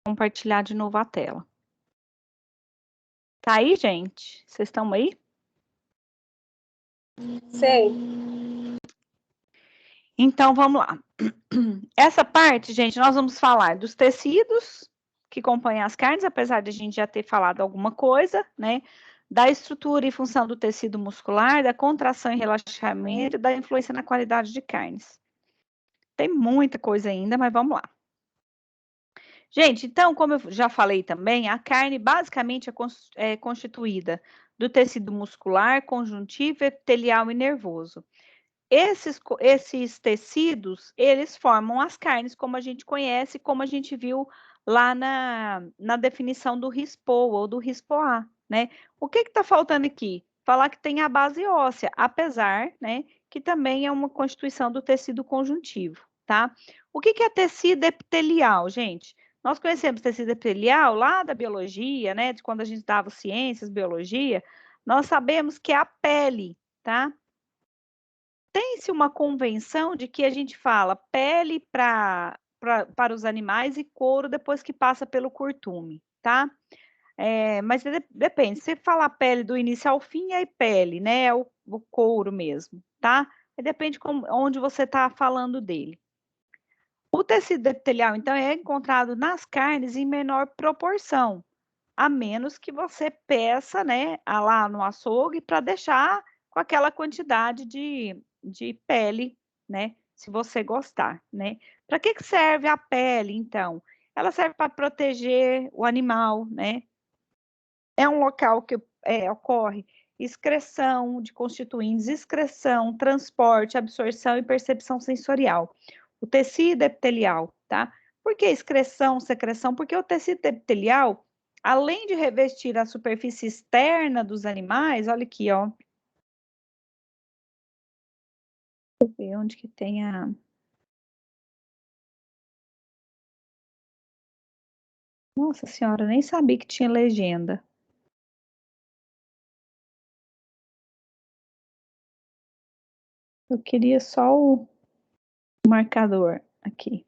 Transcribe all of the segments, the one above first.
Compartilhar de novo a tela. Tá aí, gente? Vocês estão aí? Sei. Então, vamos lá. Essa parte, gente, nós vamos falar dos tecidos que compõem as carnes, apesar de a gente já ter falado alguma coisa, né? Da estrutura e função do tecido muscular, da contração e relaxamento, da influência na qualidade de carnes. Tem muita coisa ainda, mas vamos lá. Gente, então, como eu já falei também, a carne basicamente é constituída do tecido muscular, conjuntivo, epitelial e nervoso. Esses tecidos, eles formam as carnes, como a gente conhece, como a gente viu lá na definição do RISPO ou do RISPO-A, né? O que está faltando aqui? Falar que tem a base óssea, apesar, né, que também é uma constituição do tecido conjuntivo, tá? O que é tecido epitelial, gente? Nós conhecemos tecido epitelial lá da biologia, né, de quando a gente dava ciências, biologia, nós sabemos que é a pele, tá? Tem-se uma convenção de que a gente fala pele para os animais e couro depois que passa pelo curtume, tá? Mas depende, se falar pele do início ao fim, é pele, né? É o couro mesmo, tá? Depende onde você está falando dele. O tecido epitelial, então, é encontrado nas carnes em menor proporção, a menos que você peça, né, lá no açougue para deixar com aquela quantidade de pele, né, se você gostar, né. Para que serve a pele, então? Ela serve para proteger o animal, né. É um local que ocorre excreção de constituintes, excreção, transporte, absorção e percepção sensorial. O tecido epitelial, tá? Por que excreção, secreção? Porque o tecido epitelial, além de revestir a superfície externa dos animais, olha aqui, ó. Deixa eu ver onde que tem a... Nossa senhora, nem sabia que tinha legenda. Eu queria só o marcador aqui.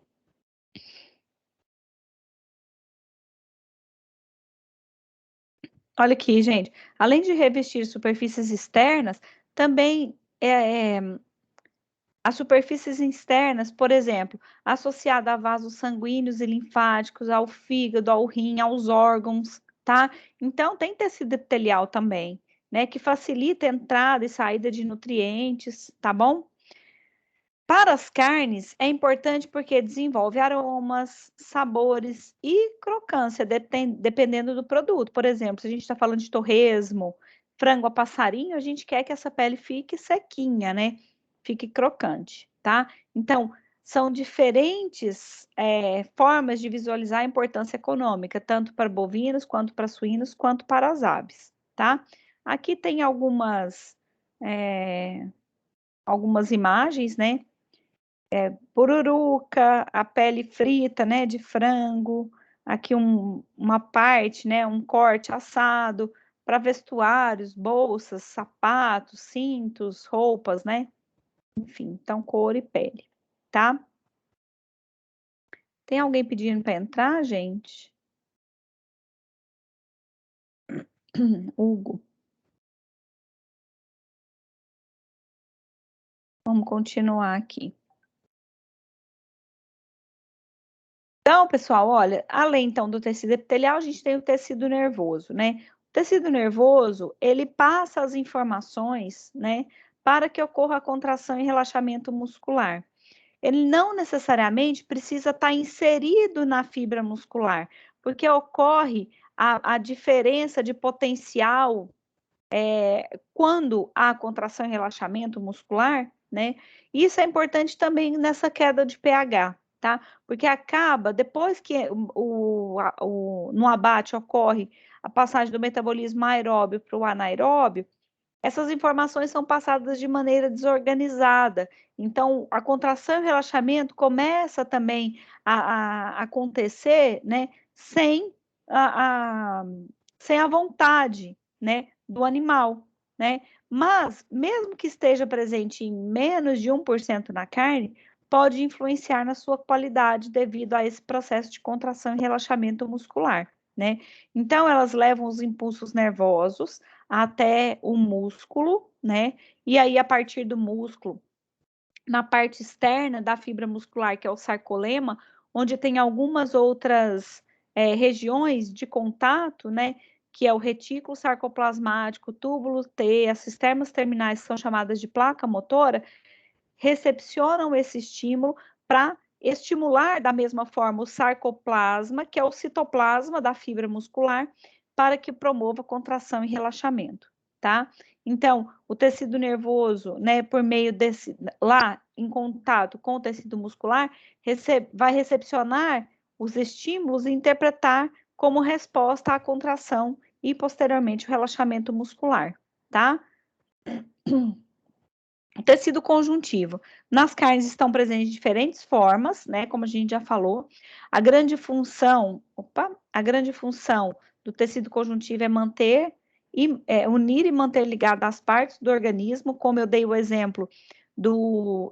Olha aqui, gente. Além de revestir superfícies externas, também as superfícies externas, por exemplo, associada a vasos sanguíneos e linfáticos, ao fígado, ao rim, aos órgãos, tá? Então, tem tecido epitelial também, né? Que facilita a entrada e saída de nutrientes, tá bom? Para as carnes, é importante porque desenvolve aromas, sabores e crocância, dependendo do produto. Por exemplo, se a gente está falando de torresmo, frango a passarinho, a gente quer que essa pele fique sequinha, né? Fique crocante, tá? Então, são diferentes formas de visualizar a importância econômica, tanto para bovinos, quanto para suínos, quanto para as aves, tá? Aqui tem algumas imagens, né? Pururuca, a pele frita, né, de frango, aqui uma parte, né, um corte assado para vestuários, bolsas, sapatos, cintos, roupas, né? Enfim, então couro e pele, tá? Tem alguém pedindo para entrar, gente? Hugo. Vamos continuar aqui. Então, pessoal, olha, além então do tecido epitelial, a gente tem o tecido nervoso, né? O tecido nervoso, ele passa as informações, né, para que ocorra a contração e relaxamento muscular. Ele não necessariamente precisa estar inserido na fibra muscular, porque ocorre a diferença de potencial quando há contração e relaxamento muscular, né? Isso é importante também nessa queda de pH, tá? Porque acaba, depois que no abate ocorre a passagem do metabolismo aeróbio para o anaeróbio, essas informações são passadas de maneira desorganizada. Então, a contração e o relaxamento começa também a acontecer, né, sem a vontade, né, do animal, né? Mas, mesmo que esteja presente em menos de 1% na carne, pode influenciar na sua qualidade devido a esse processo de contração e relaxamento muscular, né? Então, elas levam os impulsos nervosos até o músculo, né? E aí, a partir do músculo, na parte externa da fibra muscular, que é o sarcolema, onde tem algumas outras regiões de contato, né? Que é o retículo sarcoplasmático, túbulo T, as cisternas terminais, que são chamadas de placa motora, recepcionam esse estímulo para estimular da mesma forma o sarcoplasma, que é o citoplasma da fibra muscular, para que promova contração e relaxamento, tá? Então, o tecido nervoso, né, por meio desse, lá em contato com o tecido muscular, vai recepcionar os estímulos e interpretar como resposta à contração e posteriormente o relaxamento muscular, tá? O tecido conjuntivo. Nas carnes estão presentes diferentes formas, né? Como a gente já falou. A grande função do tecido conjuntivo é manter unir e manter ligado as partes do organismo, como eu dei o exemplo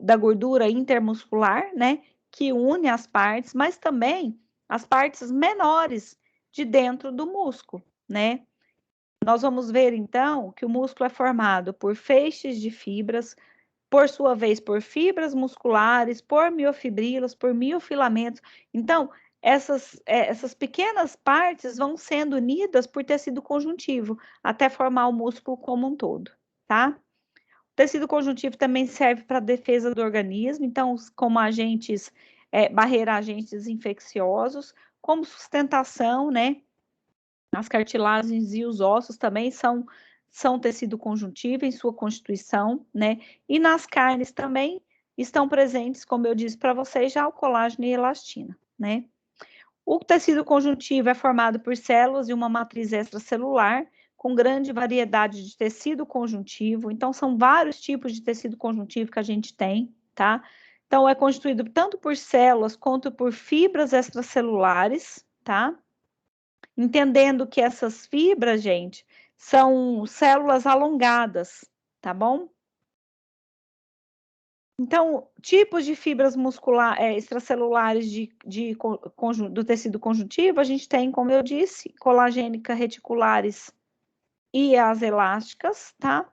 da gordura intermuscular, né? Que une as partes, mas também as partes menores de dentro do músculo, né? Nós vamos ver então que o músculo é formado por feixes de fibras, por sua vez, por fibras musculares, por miofibrilas, por miofilamentos. Então, essas pequenas partes vão sendo unidas por tecido conjuntivo, até formar o músculo como um todo, tá? O tecido conjuntivo também serve para a defesa do organismo, então, como agentes, barreira agentes infecciosos, como sustentação, né? As cartilagens e os ossos também são tecido conjuntivo em sua constituição, né? E nas carnes também estão presentes, como eu disse para vocês, já o colágeno e a elastina, né? O tecido conjuntivo é formado por células e uma matriz extracelular, com grande variedade de tecido conjuntivo. Então, são vários tipos de tecido conjuntivo que a gente tem, tá? Então, é constituído tanto por células quanto por fibras extracelulares, tá? Entendendo que essas fibras, gente, são células alongadas, tá bom? Então, tipos de fibras extracelulares do tecido conjuntivo, a gente tem, como eu disse, colagênica reticulares e as elásticas, tá?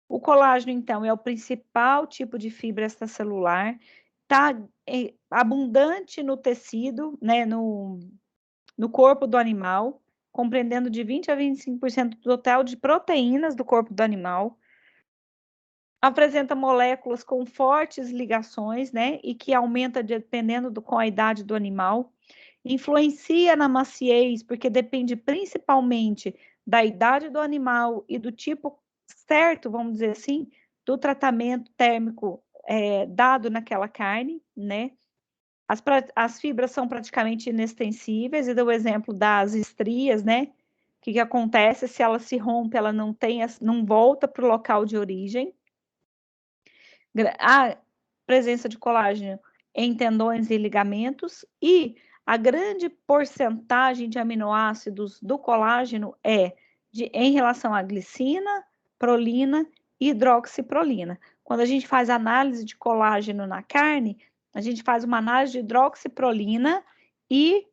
O colágeno, então, é o principal tipo de fibra extracelular, tá abundante no tecido, né, no corpo do animal, compreendendo de 20 a 25% do total de proteínas do corpo do animal. Apresenta moléculas com fortes ligações, né? E que aumenta dependendo com a idade do animal. Influencia na maciez, porque depende principalmente da idade do animal e do tipo certo, vamos dizer assim, do tratamento térmico dado naquela carne, né? As fibras são praticamente inextensíveis, e dou o exemplo das estrias, né? O que acontece se ela se rompe, ela não volta para o local de origem. A presença de colágeno em tendões e ligamentos, e a grande porcentagem de aminoácidos do colágeno em relação à glicina, prolina e hidroxiprolina. Quando a gente faz análise de colágeno na carne, a gente faz uma análise de hidroxiprolina e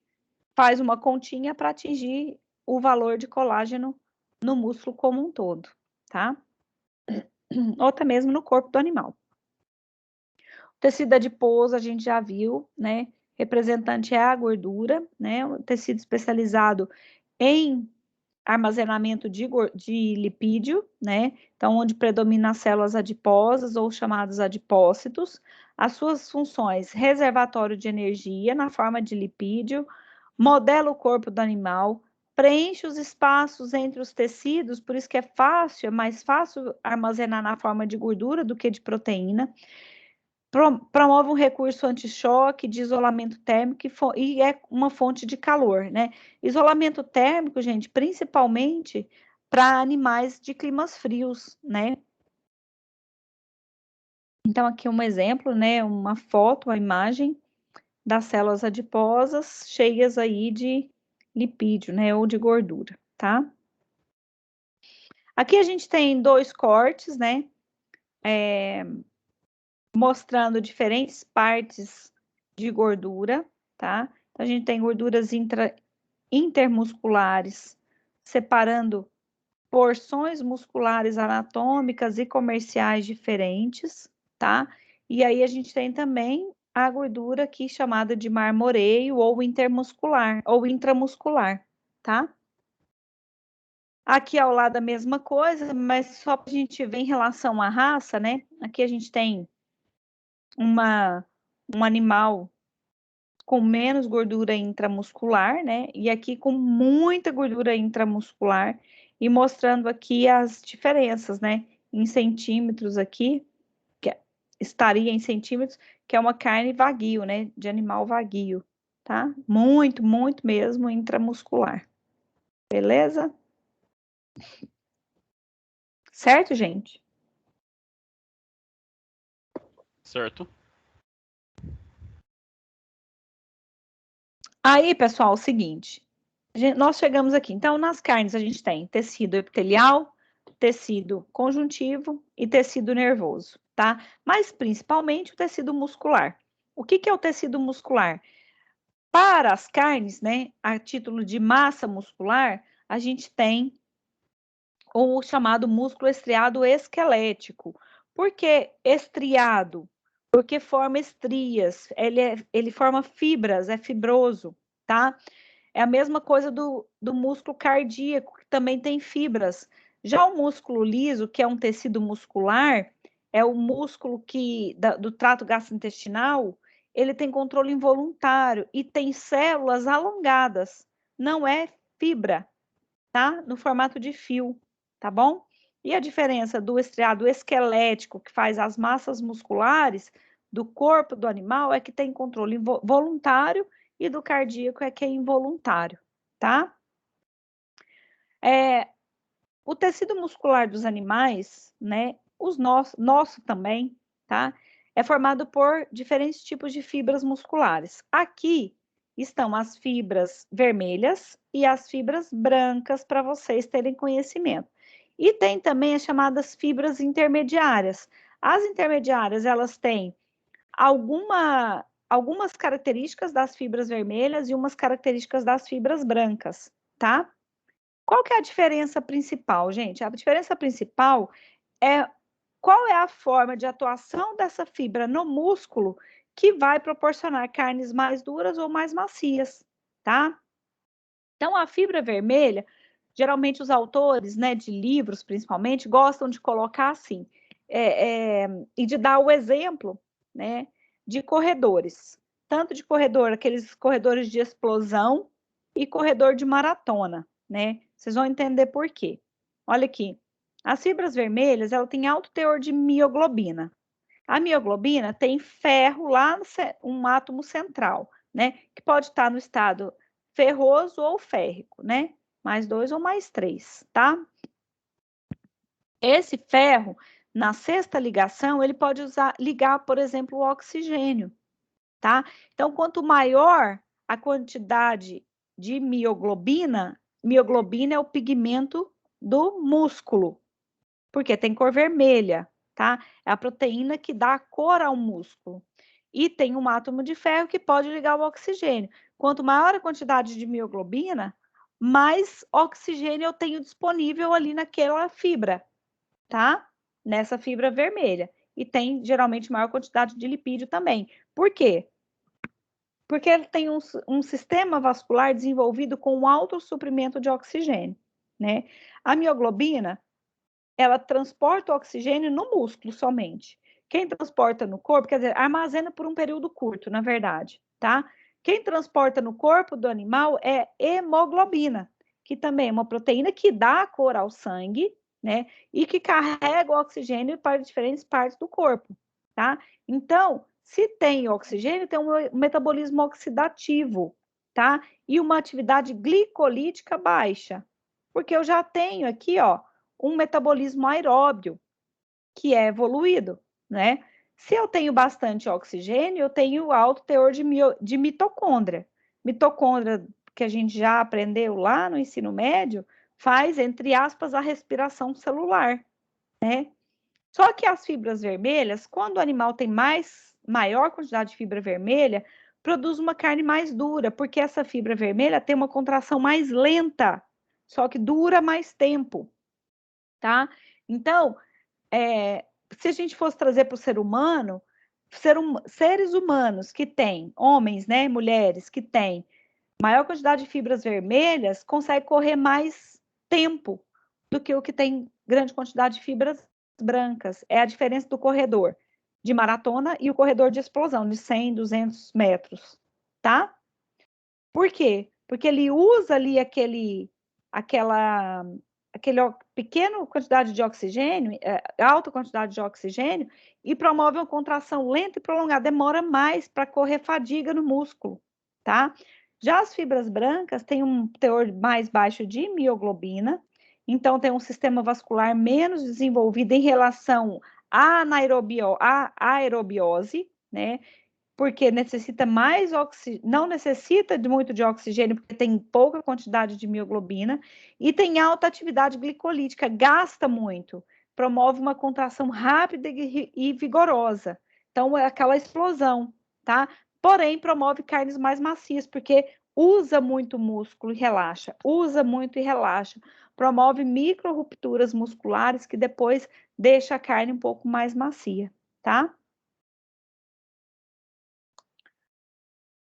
faz uma continha para atingir o valor de colágeno no músculo como um todo, tá? Ou até mesmo no corpo do animal. O tecido adiposo a gente já viu, né? Representante é a gordura, né? O tecido especializado em armazenamento de lipídio, né? Então, onde predomina as células adiposas ou chamados adipócitos. As suas funções: reservatório de energia na forma de lipídio, modela o corpo do animal, preenche os espaços entre os tecidos, por isso que é mais fácil armazenar na forma de gordura do que de proteína. Promove um recurso anti-choque, de isolamento térmico e é uma fonte de calor, né? Isolamento térmico, gente, principalmente para animais de climas frios, né? Então, aqui um exemplo, né? Uma foto, uma imagem das células adiposas cheias aí de lipídio, né? Ou de gordura, tá? Aqui a gente tem dois cortes, né? mostrando diferentes partes de gordura, tá? Então, a gente tem gorduras intermusculares, separando porções musculares anatômicas e comerciais diferentes, tá? E aí a gente tem também a gordura aqui chamada de marmoreio ou intermuscular ou intramuscular, tá? Aqui ao lado a mesma coisa, mas só para a gente ver em relação à raça, né? Aqui a gente tem um animal com menos gordura intramuscular, né? E aqui com muita gordura intramuscular, e mostrando aqui as diferenças, né? Em centímetros aqui, estaria em centímetros, que é uma carne vaguio, né? De animal vaguio, tá? Muito, muito mesmo intramuscular. Beleza? Certo, gente? Certo. Aí, pessoal, é o seguinte, nós chegamos aqui. Então, nas carnes a gente tem tecido epitelial, tecido conjuntivo e tecido nervoso, tá? Mas principalmente o tecido muscular. O que que é o tecido muscular? Para as carnes, né, a título de massa muscular, a gente tem o chamado músculo estriado esquelético. Por que estriado? Porque forma estrias, ele forma fibras, é fibroso, tá? É a mesma coisa do músculo cardíaco, que também tem fibras. Já o músculo liso, que é um tecido muscular, é o músculo do trato gastrointestinal, ele tem controle involuntário e tem células alongadas, não é fibra, tá? No formato de fio, tá bom? E a diferença do estriado esquelético, que faz as massas musculares do corpo do animal, é que tem controle voluntário, e do cardíaco é que é involuntário, tá? O tecido muscular dos animais, né? Nosso também, tá? É formado por diferentes tipos de fibras musculares. Aqui estão as fibras vermelhas e as fibras brancas, para vocês terem conhecimento. E tem também as chamadas fibras intermediárias. As intermediárias, elas têm algumas características das fibras vermelhas e umas características das fibras brancas, tá? Qual que é a diferença principal, gente? A diferença principal é qual é a forma de atuação dessa fibra no músculo que vai proporcionar carnes mais duras ou mais macias, tá? Então, a fibra vermelha, geralmente os autores, né, de livros principalmente, gostam de colocar assim, e de dar o exemplo, né, de corredores, tanto de corredor, aqueles corredores de explosão e corredor de maratona, né? Vocês vão entender por quê. Olha aqui, as fibras vermelhas, ela tem alto teor de mioglobina. A mioglobina tem ferro lá, um átomo central, né? Que pode estar no estado ferroso ou férrico, né? Mais 2 ou mais 3, tá? Esse ferro, na sexta ligação, ele pode ligar, por exemplo, o oxigênio, tá? Então, quanto maior a quantidade de mioglobina é o pigmento do músculo, porque tem cor vermelha, tá? É a proteína que dá a cor ao músculo. E tem um átomo de ferro que pode ligar o oxigênio. Quanto maior a quantidade de mioglobina, mais oxigênio eu tenho disponível ali naquela fibra, tá? Nessa fibra vermelha. E tem geralmente maior quantidade de lipídio também. Por quê? Porque ele tem um sistema vascular desenvolvido com um alto suprimento de oxigênio, né? A mioglobina, ela transporta o oxigênio no músculo somente. Quem transporta no corpo, quer dizer, armazena por um período curto, na verdade, tá? Quem transporta no corpo do animal é hemoglobina, que também é uma proteína que dá a cor ao sangue, né? E que carrega o oxigênio para diferentes partes do corpo, tá? Então, se tem oxigênio, tem um metabolismo oxidativo, tá? E uma atividade glicolítica baixa. Porque eu já tenho aqui, ó, um metabolismo aeróbio, que é evoluído, né? Se eu tenho bastante oxigênio, eu tenho alto teor de mitocôndria. Mitocôndria, que a gente já aprendeu lá no ensino médio, faz, entre aspas, a respiração celular, né? Só que as fibras vermelhas, quando o animal tem maior quantidade de fibra vermelha, produz uma carne mais dura, porque essa fibra vermelha tem uma contração mais lenta, só que dura mais tempo, tá? Então, se a gente fosse trazer para o ser humano, seres humanos que têm, homens, né, mulheres que têm maior quantidade de fibras vermelhas, consegue correr mais tempo do que o que tem grande quantidade de fibras brancas. É a diferença do corredor de maratona e o corredor de explosão, de 100, 200 metros, tá? Por quê? Porque ele usa ali aquela pequena quantidade de oxigênio, alta quantidade de oxigênio, e promove uma contração lenta e prolongada. Demora mais para correr fadiga no músculo, tá? Já as fibras brancas têm um teor mais baixo de mioglobina, então tem um sistema vascular menos desenvolvido em relação à aerobiose, né? Porque necessita mais oxigênio, não necessita de muito de oxigênio, porque tem pouca quantidade de mioglobina, e tem alta atividade glicolítica, gasta muito, promove uma contração rápida e vigorosa. Então, é aquela explosão, tá? Porém, promove carnes mais macias, porque usa muito músculo e relaxa, usa muito e relaxa. Promove micro-rupturas musculares que depois deixa a carne um pouco mais macia, tá?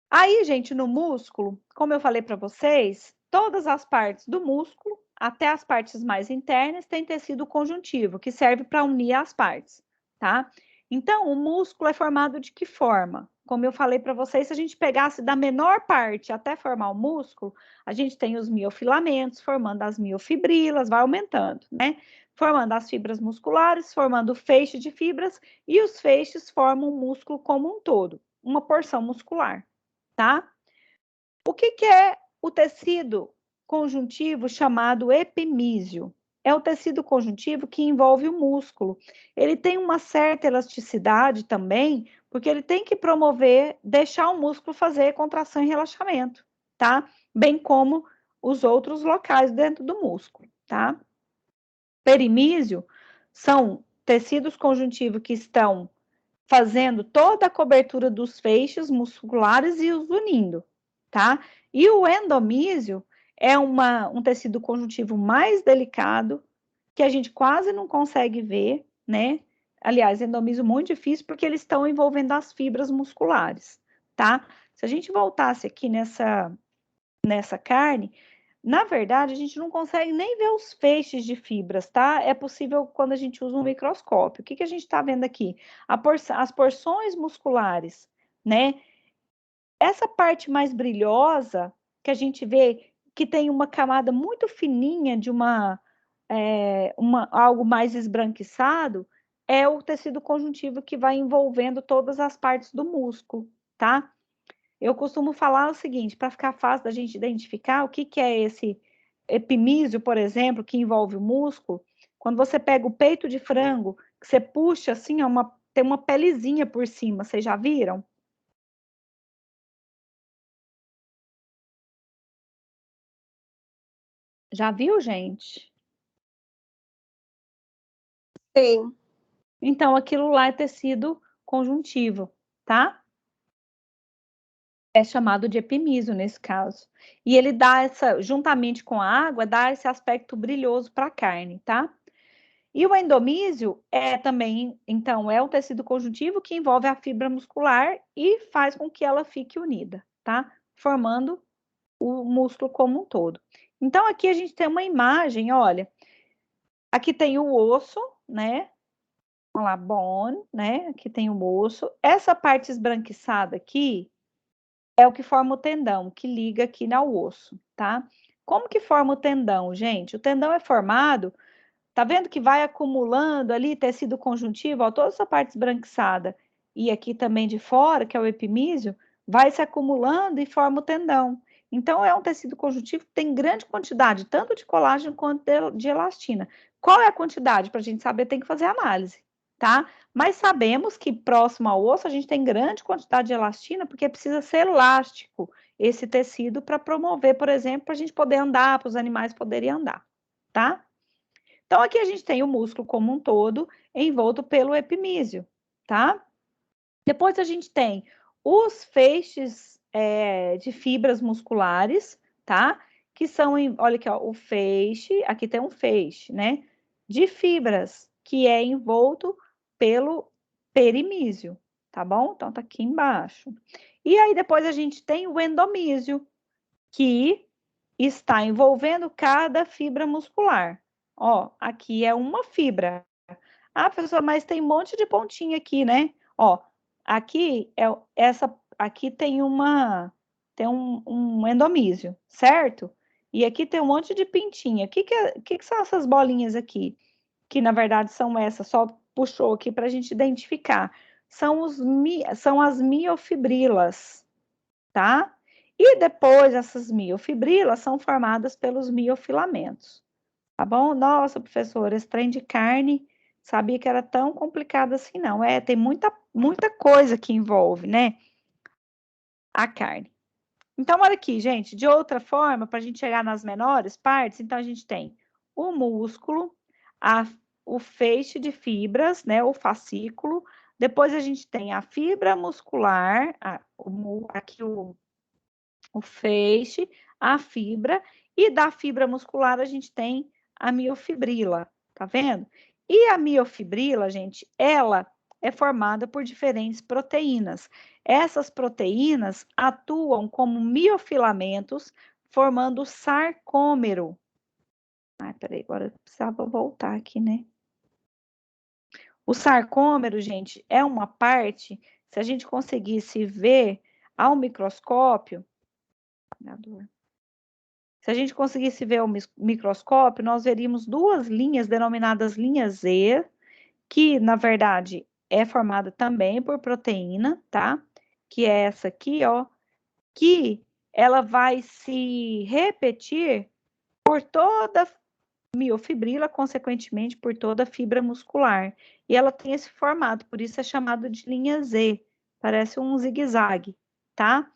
Aí, gente, no músculo, como eu falei para vocês, todas as partes do músculo, até as partes mais internas, tem tecido conjuntivo, que serve para unir as partes, tá? Então, o músculo é formado de que forma? Como eu falei para vocês, se a gente pegasse da menor parte até formar o músculo, a gente tem os miofilamentos, formando as miofibrilas, vai aumentando, né? Formando as fibras musculares, formando o feixe de fibras, e os feixes formam o músculo como um todo, uma porção muscular, tá? O que é o tecido conjuntivo chamado epimísio? É o tecido conjuntivo que envolve o músculo. Ele tem uma certa elasticidade também, porque ele tem que promover, deixar o músculo fazer contração e relaxamento, tá? Bem como os outros locais dentro do músculo, tá? Perimísio são tecidos conjuntivos que estão fazendo toda a cobertura dos feixes musculares e os unindo, tá? E o endomísio é um tecido conjuntivo mais delicado, que a gente quase não consegue ver, né? Aliás, endomísio muito difícil, porque eles estão envolvendo as fibras musculares, tá? Se a gente voltasse aqui nessa carne, na verdade, a gente não consegue nem ver os feixes de fibras, tá? É possível quando a gente usa um microscópio. O que a gente está vendo aqui? As porções musculares, né? Essa parte mais brilhosa, que a gente vê que tem uma camada muito fininha de algo mais esbranquiçado, é o tecido conjuntivo que vai envolvendo todas as partes do músculo, tá? Eu costumo falar o seguinte, para ficar fácil da gente identificar o que é esse epimísio, por exemplo, que envolve o músculo. Quando você pega o peito de frango, que você puxa assim, tem uma pelezinha por cima, vocês já viram? Já viu, gente? Sim. Então, aquilo lá é tecido conjuntivo, tá? É chamado de epimísio nesse caso. E ele dá juntamente com a água, dá esse aspecto brilhoso para a carne, tá? E o endomísio é também, então, é um tecido conjuntivo que envolve a fibra muscular e faz com que ela fique unida, tá? Formando o músculo como um todo. Então, aqui a gente tem uma imagem, olha, aqui tem o osso, né? Vamos lá, bone, né? Aqui tem o osso. Essa parte esbranquiçada aqui é o que forma o tendão, que liga aqui ao osso, tá? Como que forma o tendão, gente? O tendão é formado. Tá vendo que vai acumulando ali tecido conjuntivo, ó, toda essa parte esbranquiçada, e aqui também de fora, que é o epimísio, vai se acumulando e forma o tendão. Então, é um tecido conjuntivo que tem grande quantidade, tanto de colágeno quanto de elastina. Qual é a quantidade? Para a gente saber, tem que fazer análise, tá? Mas sabemos que próximo ao osso a gente tem grande quantidade de elastina, porque precisa ser elástico esse tecido para promover, por exemplo, para a gente poder andar, para os animais poderem andar, tá? Então, aqui a gente tem o músculo como um todo, envolto pelo epimísio, tá? Depois a gente tem os feixes de fibras musculares, tá? Que são, olha aqui, ó, o feixe, aqui tem um feixe, né? De fibras, que é envolto pelo perimísio, tá bom? Então, tá aqui embaixo. E aí, depois a gente tem o endomísio, que está envolvendo cada fibra muscular. Ó, aqui é uma fibra. Ah, professor, mas tem um monte de pontinha aqui, né? Ó, aqui aqui tem um endomísio, certo? E aqui tem um monte de pintinha. O que são essas bolinhas aqui? Que na verdade são essas, só puxou aqui para a gente identificar. São as miofibrilas, tá? E depois essas miofibrilas são formadas pelos miofilamentos, tá bom? Nossa, professora, esse trem de carne, sabia que era tão complicado assim, não. Tem muita coisa que envolve, né? A carne. Então, olha aqui, gente, de outra forma, para a gente chegar nas menores partes, então a gente tem o músculo, o feixe de fibras, né? O fascículo. Depois a gente tem a fibra muscular, aqui o feixe, a fibra, e da fibra muscular a gente tem a miofibrila, tá vendo? E a miofibrila, gente, ela é formada por diferentes proteínas. Essas proteínas atuam como miofilamentos, formando o sarcômero. Ai, peraí, agora eu precisava voltar aqui, né? O sarcômero, gente, é uma parte, se a gente conseguisse ver ao microscópio, se a gente conseguisse ver o microscópio, nós veríamos duas linhas denominadas linha Z, que na verdade é formada também por proteína, tá? Que é essa aqui, ó, que ela vai se repetir por toda a miofibrila, consequentemente por toda a fibra muscular. E ela tem esse formato, por isso é chamado de linha Z, parece um zigue-zague, tá?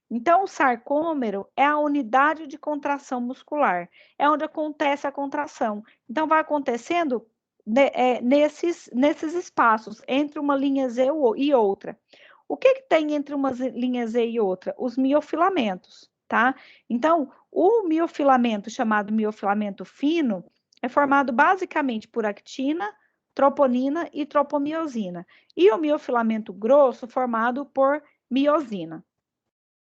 Então, o sarcômero é a unidade de contração muscular, é onde acontece a contração. Então, vai acontecendo nesses espaços, entre uma linha Z e outra. O que tem entre uma linha Z e outra? Os miofilamentos, tá? Então, o miofilamento, chamado miofilamento fino, é formado basicamente por actina, troponina e tropomiosina. E o miofilamento grosso, formado por miosina.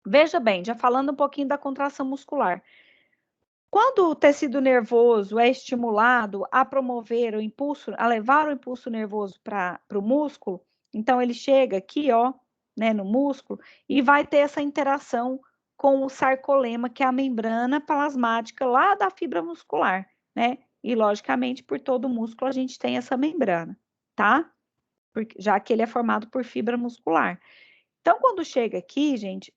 Veja bem, já falando um pouquinho da contração muscular. Quando o tecido nervoso é estimulado a promover o impulso, a levar o impulso nervoso para o músculo, então ele chega aqui, ó, né, no músculo, e vai ter essa interação com o sarcolema, que é a membrana plasmática lá da fibra muscular, né? E, logicamente, por todo o músculo a gente tem essa membrana, tá? Já que ele é formado por fibra muscular. Então, quando chega aqui, gente,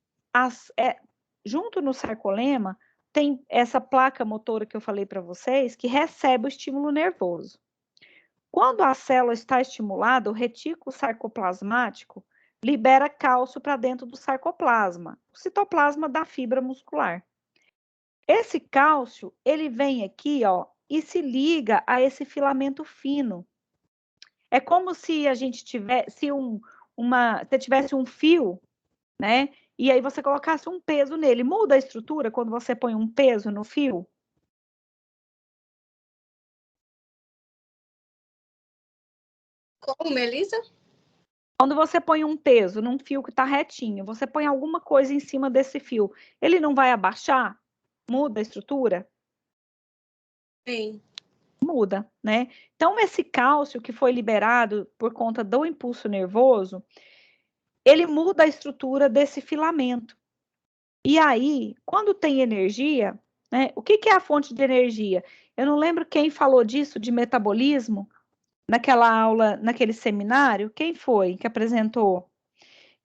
junto no sarcolema, tem essa placa motora que eu falei para vocês, que recebe o estímulo nervoso. Quando a célula está estimulada, o retículo sarcoplasmático libera cálcio para dentro do sarcoplasma, o citoplasma da fibra muscular. Esse cálcio, ele vem aqui, ó, e se liga a esse filamento fino. É como se a gente tivesse você tivesse um fio, né? E aí você colocasse um peso nele. Muda a estrutura quando você põe um peso no fio? Como, Melissa? Quando você põe um peso num fio que está retinho, você põe alguma coisa em cima desse fio, ele não vai abaixar? Muda a estrutura? Sim. Muda, né? Então, esse cálcio que foi liberado por conta do impulso nervoso, ele muda a estrutura desse filamento. E aí, quando tem energia, né? O que é a fonte de energia? Eu não lembro quem falou disso, de metabolismo, naquela aula, naquele seminário. Quem foi que apresentou?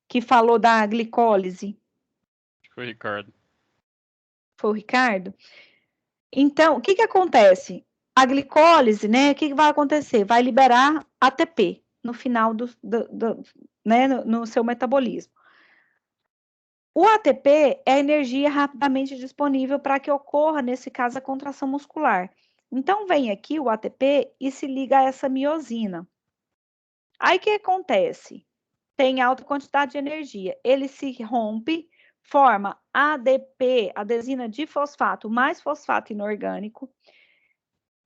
Que falou da glicólise? Foi o Ricardo. Foi o Ricardo? Então, o que acontece? A glicólise, né? O que vai acontecer? Vai liberar ATP no final né, no seu metabolismo. O ATP é a energia rapidamente disponível para que ocorra, nesse caso, a contração muscular. Então, vem aqui o ATP e se liga a essa miosina, Aí o que acontece? Tem alta quantidade de energia. Ele se rompe, forma ADP, adesina difosfato mais fosfato inorgânico,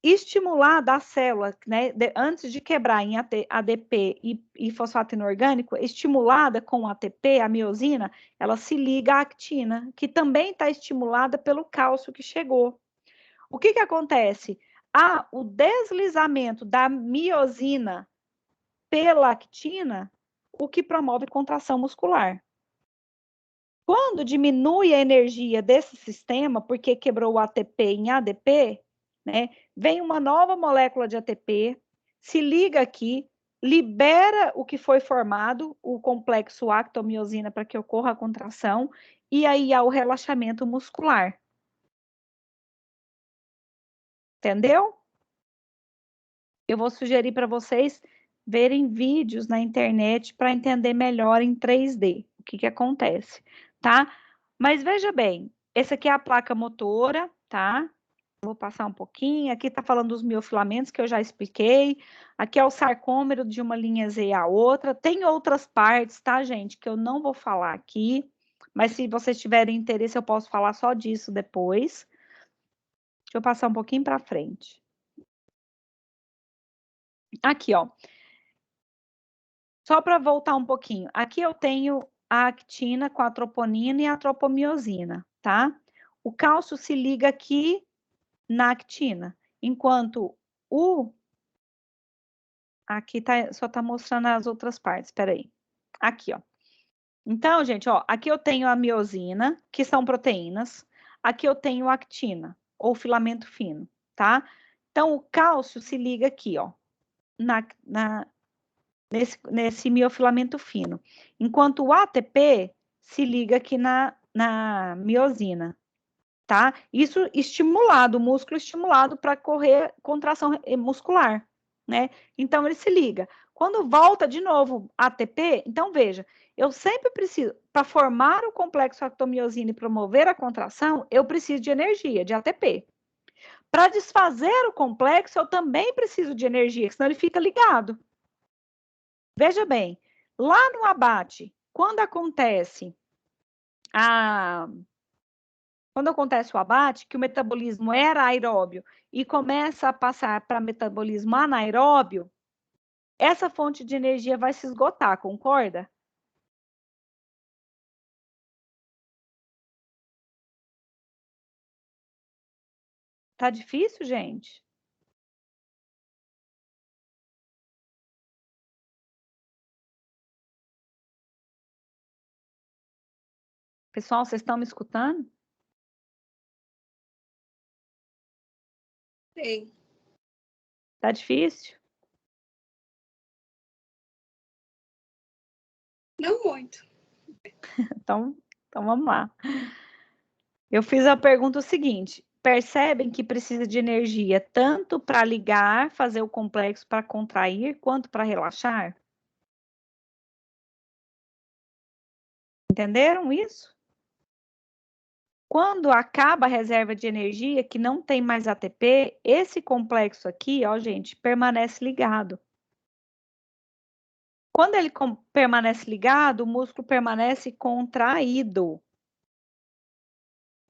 estimulada a célula, né, antes de quebrar em ADP e fosfato inorgânico, estimulada com ATP, a miosina, ela se liga à actina, que também está estimulada pelo cálcio que chegou. O que acontece? O deslizamento da miosina pela actina, o que promove contração muscular. Quando diminui a energia desse sistema, porque quebrou o ATP em ADP, né, vem uma nova molécula de ATP, se liga aqui, libera o que foi formado, o complexo actomiosina, para que ocorra a contração, e aí há o relaxamento muscular. Entendeu? Eu vou sugerir para vocês verem vídeos na internet para entender melhor em 3D o que acontece, tá? Mas veja bem, essa aqui é a placa motora, tá? Vou passar um pouquinho. Aqui está falando dos miofilamentos, que eu já expliquei. Aqui é o sarcômero de uma linha Z à outra. Tem outras partes, tá, gente, que eu não vou falar aqui. Mas se vocês tiverem interesse, eu posso falar só disso depois. Deixa eu passar um pouquinho para frente. Aqui, ó. Só para voltar um pouquinho. Aqui eu tenho a actina com a troponina e a tropomiosina, tá? O cálcio se liga aqui na actina, enquanto aqui só tá mostrando as outras partes, peraí. Aqui, ó. Então, gente, ó, aqui eu tenho a miosina, que são proteínas. Aqui eu tenho a actina, ou filamento fino, tá? Então, o cálcio se liga aqui, ó, nesse miofilamento fino. Enquanto o ATP se liga aqui na miosina, tá? Isso estimulado, o músculo estimulado para correr contração muscular, né? Então, ele se liga. Quando volta de novo ATP, então veja, eu sempre preciso, para formar o complexo actomiosina e promover a contração, eu preciso de energia, de ATP. Para desfazer o complexo, eu também preciso de energia, senão ele fica ligado. Veja bem, lá no abate, quando acontece o abate, que o metabolismo era aeróbio e começa a passar para metabolismo anaeróbio, essa fonte de energia vai se esgotar, concorda? Tá difícil, gente? Pessoal, vocês estão me escutando? Sim. Tá difícil? Não muito. Então vamos lá. Eu fiz a pergunta seguinte: percebem que precisa de energia tanto para ligar, fazer o complexo para contrair, quanto para relaxar? Entenderam isso? Quando acaba a reserva de energia, que não tem mais ATP, esse complexo aqui, ó, gente, permanece ligado. Quando ele permanece ligado, o músculo permanece contraído,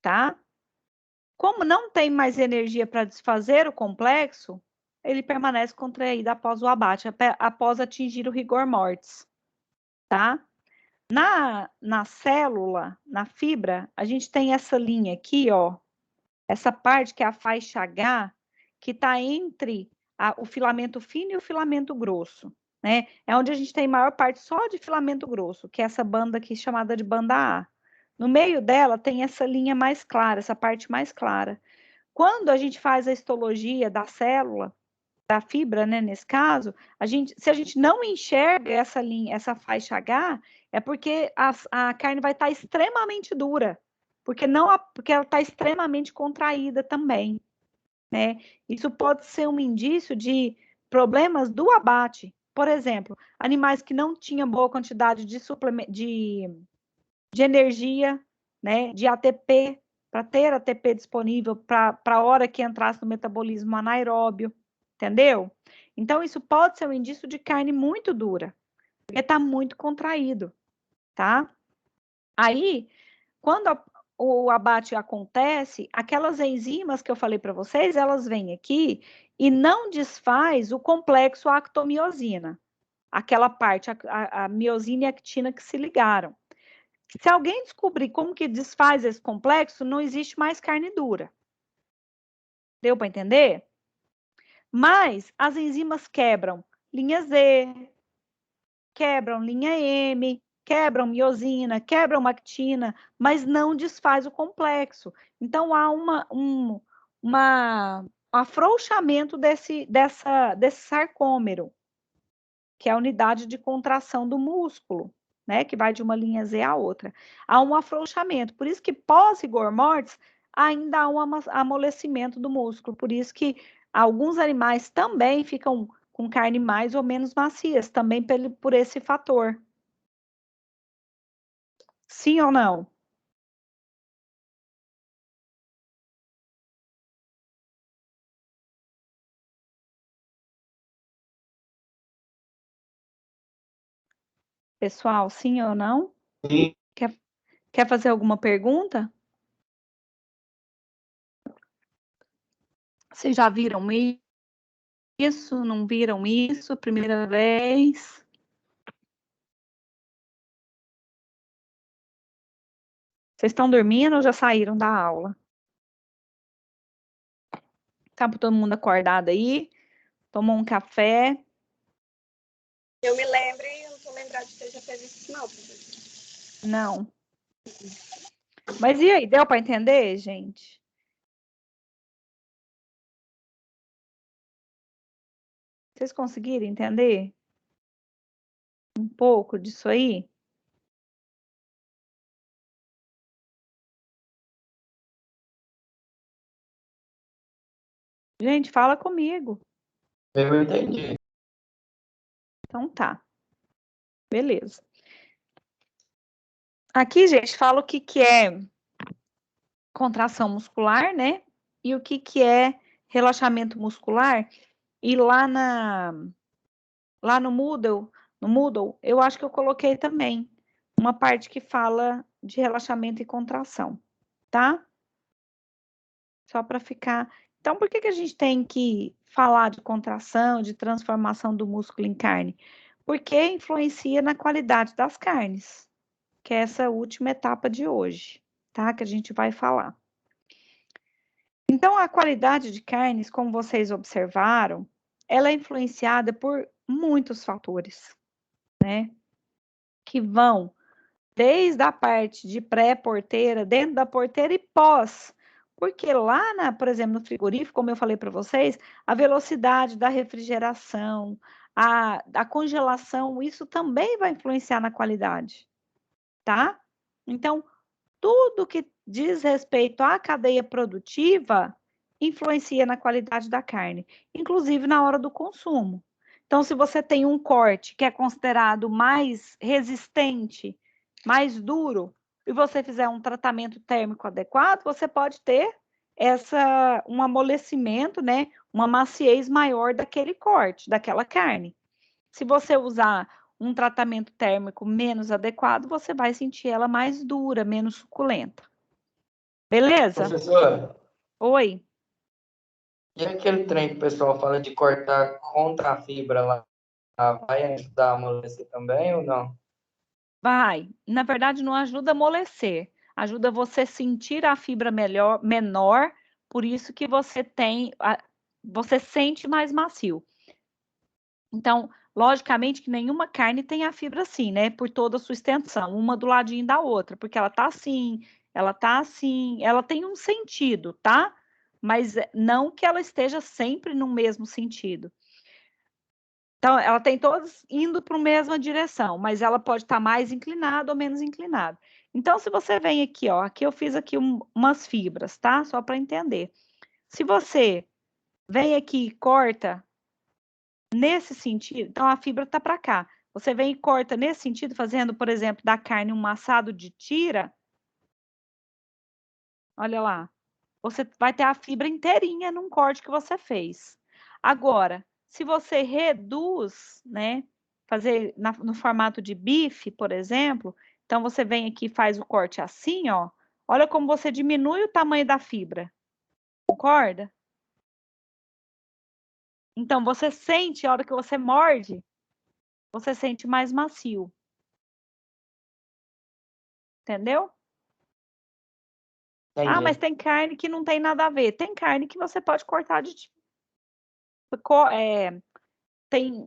tá? Como não tem mais energia para desfazer o complexo, ele permanece contraído após o abate, após atingir o rigor mortis, tá? Na célula, na fibra, a gente tem essa linha aqui, ó, essa parte que é a faixa H, que está entre o filamento fino e o filamento grosso, né? É onde a gente tem maior parte só de filamento grosso, que é essa banda aqui chamada de banda A. No meio dela tem essa linha mais clara, essa parte mais clara. Quando a gente faz a histologia da célula, da fibra, né, nesse caso, se a gente não enxerga essa linha, essa faixa H, é porque a carne vai estar extremamente dura, porque ela está extremamente contraída também, né? Isso pode ser um indício de problemas do abate. Por exemplo, animais que não tinham boa quantidade de energia, né, de ATP, para ter ATP disponível para a hora que entrasse no metabolismo anaeróbio, entendeu? Então, isso pode ser um indício de carne muito dura, porque está muito contraído, tá? Aí, quando o abate acontece, aquelas enzimas que eu falei para vocês, elas vêm aqui e não desfaz o complexo actomiosina, aquela parte, a miosina e a actina que se ligaram. Se alguém descobrir como que desfaz esse complexo, não existe mais carne dura. Deu para entender? Mas as enzimas quebram linha Z, quebram linha M, quebram miosina, quebram actina, mas não desfaz o complexo. Então, há um afrouxamento desse sarcômero, que é a unidade de contração do músculo, né? Que vai de uma linha Z à outra. Há um afrouxamento. Por isso que pós-rigor mortis ainda há um amolecimento do músculo. Por isso que alguns animais também ficam com carne mais ou menos macias, também por esse fator. Sim ou não? Pessoal, sim ou não? Sim. Quer fazer alguma pergunta? Vocês já viram isso? Não viram isso? Primeira vez? Vocês estão dormindo ou já saíram da aula? Tá todo mundo acordado aí? Tomou um café? Eu me lembro e eu não tô lembrada de ter já fez isso, não, professor. Não. Mas e aí, deu para entender, gente? Vocês conseguiram entender um pouco disso aí? Gente, fala comigo. Eu entendi. Então tá. Beleza. Aqui, gente, fala o que é contração muscular, né? E o que é relaxamento muscular. E lá no Moodle, eu acho que eu coloquei também uma parte que fala de relaxamento e contração, tá? Só para ficar. Então, por que a gente tem que falar de contração, de transformação do músculo em carne? Porque influencia na qualidade das carnes, que é essa última etapa de hoje, tá? Que a gente vai falar. Então, a qualidade de carnes, como vocês observaram, ela é influenciada por muitos fatores, né? Que vão desde a parte de pré-porteira, dentro da porteira e pós. Porque lá, por exemplo, no frigorífico, como eu falei para vocês, a velocidade da refrigeração, a congelação, isso também vai influenciar na qualidade, tá? Então, tudo que diz respeito à cadeia produtiva influencia na qualidade da carne, inclusive na hora do consumo. Então, se você tem um corte que é considerado mais resistente, mais duro, e você fizer um tratamento térmico adequado, você pode ter um amolecimento, né, uma maciez maior daquele corte, daquela carne. Se você usar um tratamento térmico menos adequado, você vai sentir ela mais dura, menos suculenta. Beleza? Professora, Oi. e aquele trem que o pessoal fala de cortar contra a fibra lá, vai ajudar a amolecer também ou não? Vai. Na verdade, não ajuda a amolecer. Ajuda você sentir a fibra menor, por isso que você sente mais macio. Então, logicamente que nenhuma carne tem a fibra assim, né? Por toda a sua extensão, uma do ladinho da outra, porque ela tá assim, ela tem um sentido, tá? Mas não que ela esteja sempre no mesmo sentido. Então, ela tem todas indo para a mesma direção, mas ela pode estar mais inclinada ou menos inclinada. Então, se você vem aqui, ó, aqui eu fiz aqui umas fibras, tá? Só para entender. Se você vem aqui e corta nesse sentido, então a fibra está para cá. Você vem e corta nesse sentido, fazendo, por exemplo, da carne um assado de tira. Olha lá. Você vai ter a fibra inteirinha num corte que você fez. Agora, se você reduz, né, fazer no formato de bife, por exemplo, então você vem aqui e faz o corte assim, ó, olha como você diminui o tamanho da fibra, concorda? Então você sente, a hora que você morde, você sente mais macio. Tem mas tem carne que não tem nada a ver. Tem carne que você pode cortar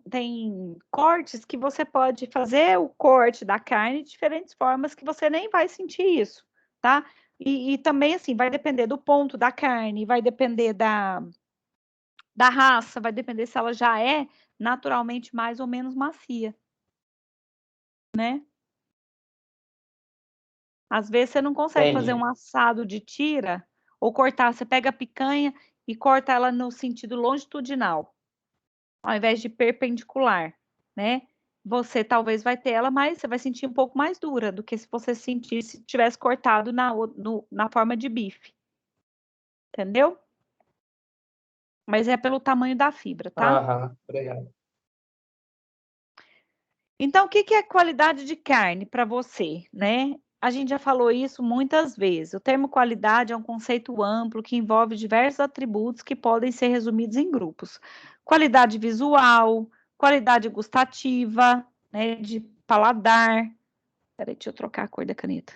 tem cortes que você pode fazer o corte da carne de diferentes formas que você nem vai sentir isso, tá? E também, assim, vai depender do ponto da carne, vai depender da raça, vai depender se ela já é naturalmente mais ou menos macia, né? Às vezes você não consegue fazer um assado de tira ou cortar, você pega a picanha e corta ela no sentido longitudinal, ao invés de perpendicular, né? Você talvez vai ter ela mais, você vai sentir um pouco mais dura do que se você sentisse se tivesse cortado na forma de bife. Entendeu? Mas é pelo tamanho da fibra, tá? Obrigado. Então, o que é qualidade de carne para você, né? A gente já falou isso muitas vezes. O termo qualidade é um conceito amplo que envolve diversos atributos que podem ser resumidos em grupos. Qualidade visual, qualidade gustativa, né, de paladar. Peraí, deixa eu trocar a cor da caneta.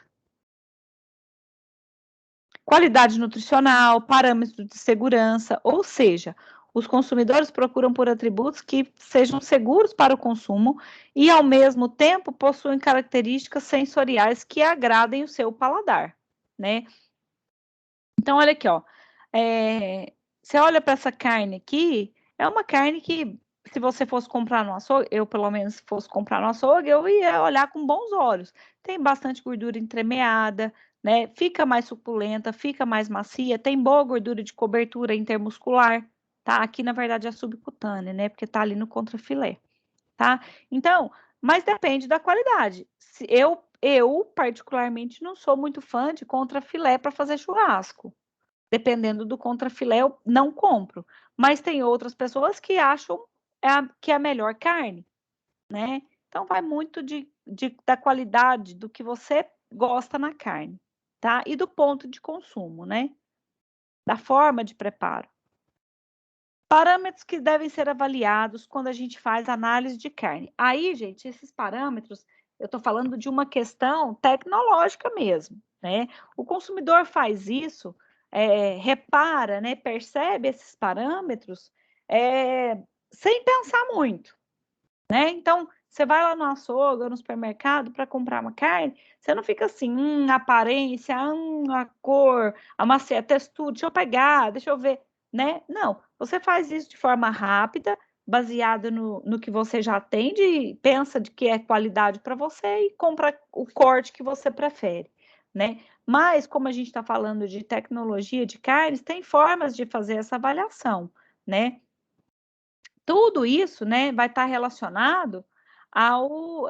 Qualidade nutricional, parâmetros de segurança, ou seja, os consumidores procuram por atributos que sejam seguros para o consumo e, ao mesmo tempo, possuem características sensoriais que agradem o seu paladar, né? Então, olha aqui, ó. Você olha para essa carne aqui, é uma carne que, se você fosse comprar no açougue, eu, pelo menos, se fosse comprar no açougue, eu ia olhar com bons olhos. Tem bastante gordura entremeada, né? Fica mais suculenta, fica mais macia, tem boa gordura de cobertura intermuscular, tá? Aqui, na verdade, é subcutânea, né? Porque tá ali no contrafilé, tá? Então, mas depende da qualidade. Eu particularmente, não sou muito fã de contrafilé para fazer churrasco. Dependendo do contrafilé, eu não compro. Mas tem outras pessoas que acham que é a melhor carne, né? Então, vai muito da qualidade do que você gosta na carne, tá? E do ponto de consumo, né? Da forma de preparo. Parâmetros que devem ser avaliados quando a gente faz análise de carne. Aí, gente, esses parâmetros, eu estou falando de uma questão tecnológica mesmo, né? O consumidor faz isso, repara, né? Percebe esses parâmetros sem pensar muito, né? Então, você vai lá no açougue ou no supermercado para comprar uma carne, você não fica assim, a aparência, a cor, a textura, deixa eu pegar, deixa eu ver, né? Não, você faz isso de forma rápida, baseado no que você já tem, pensa de que é qualidade para você e compra o corte que você prefere, né? Mas, como a gente está falando de tecnologia de carnes, tem formas de fazer essa avaliação, né? Tudo isso, né, vai estar relacionado a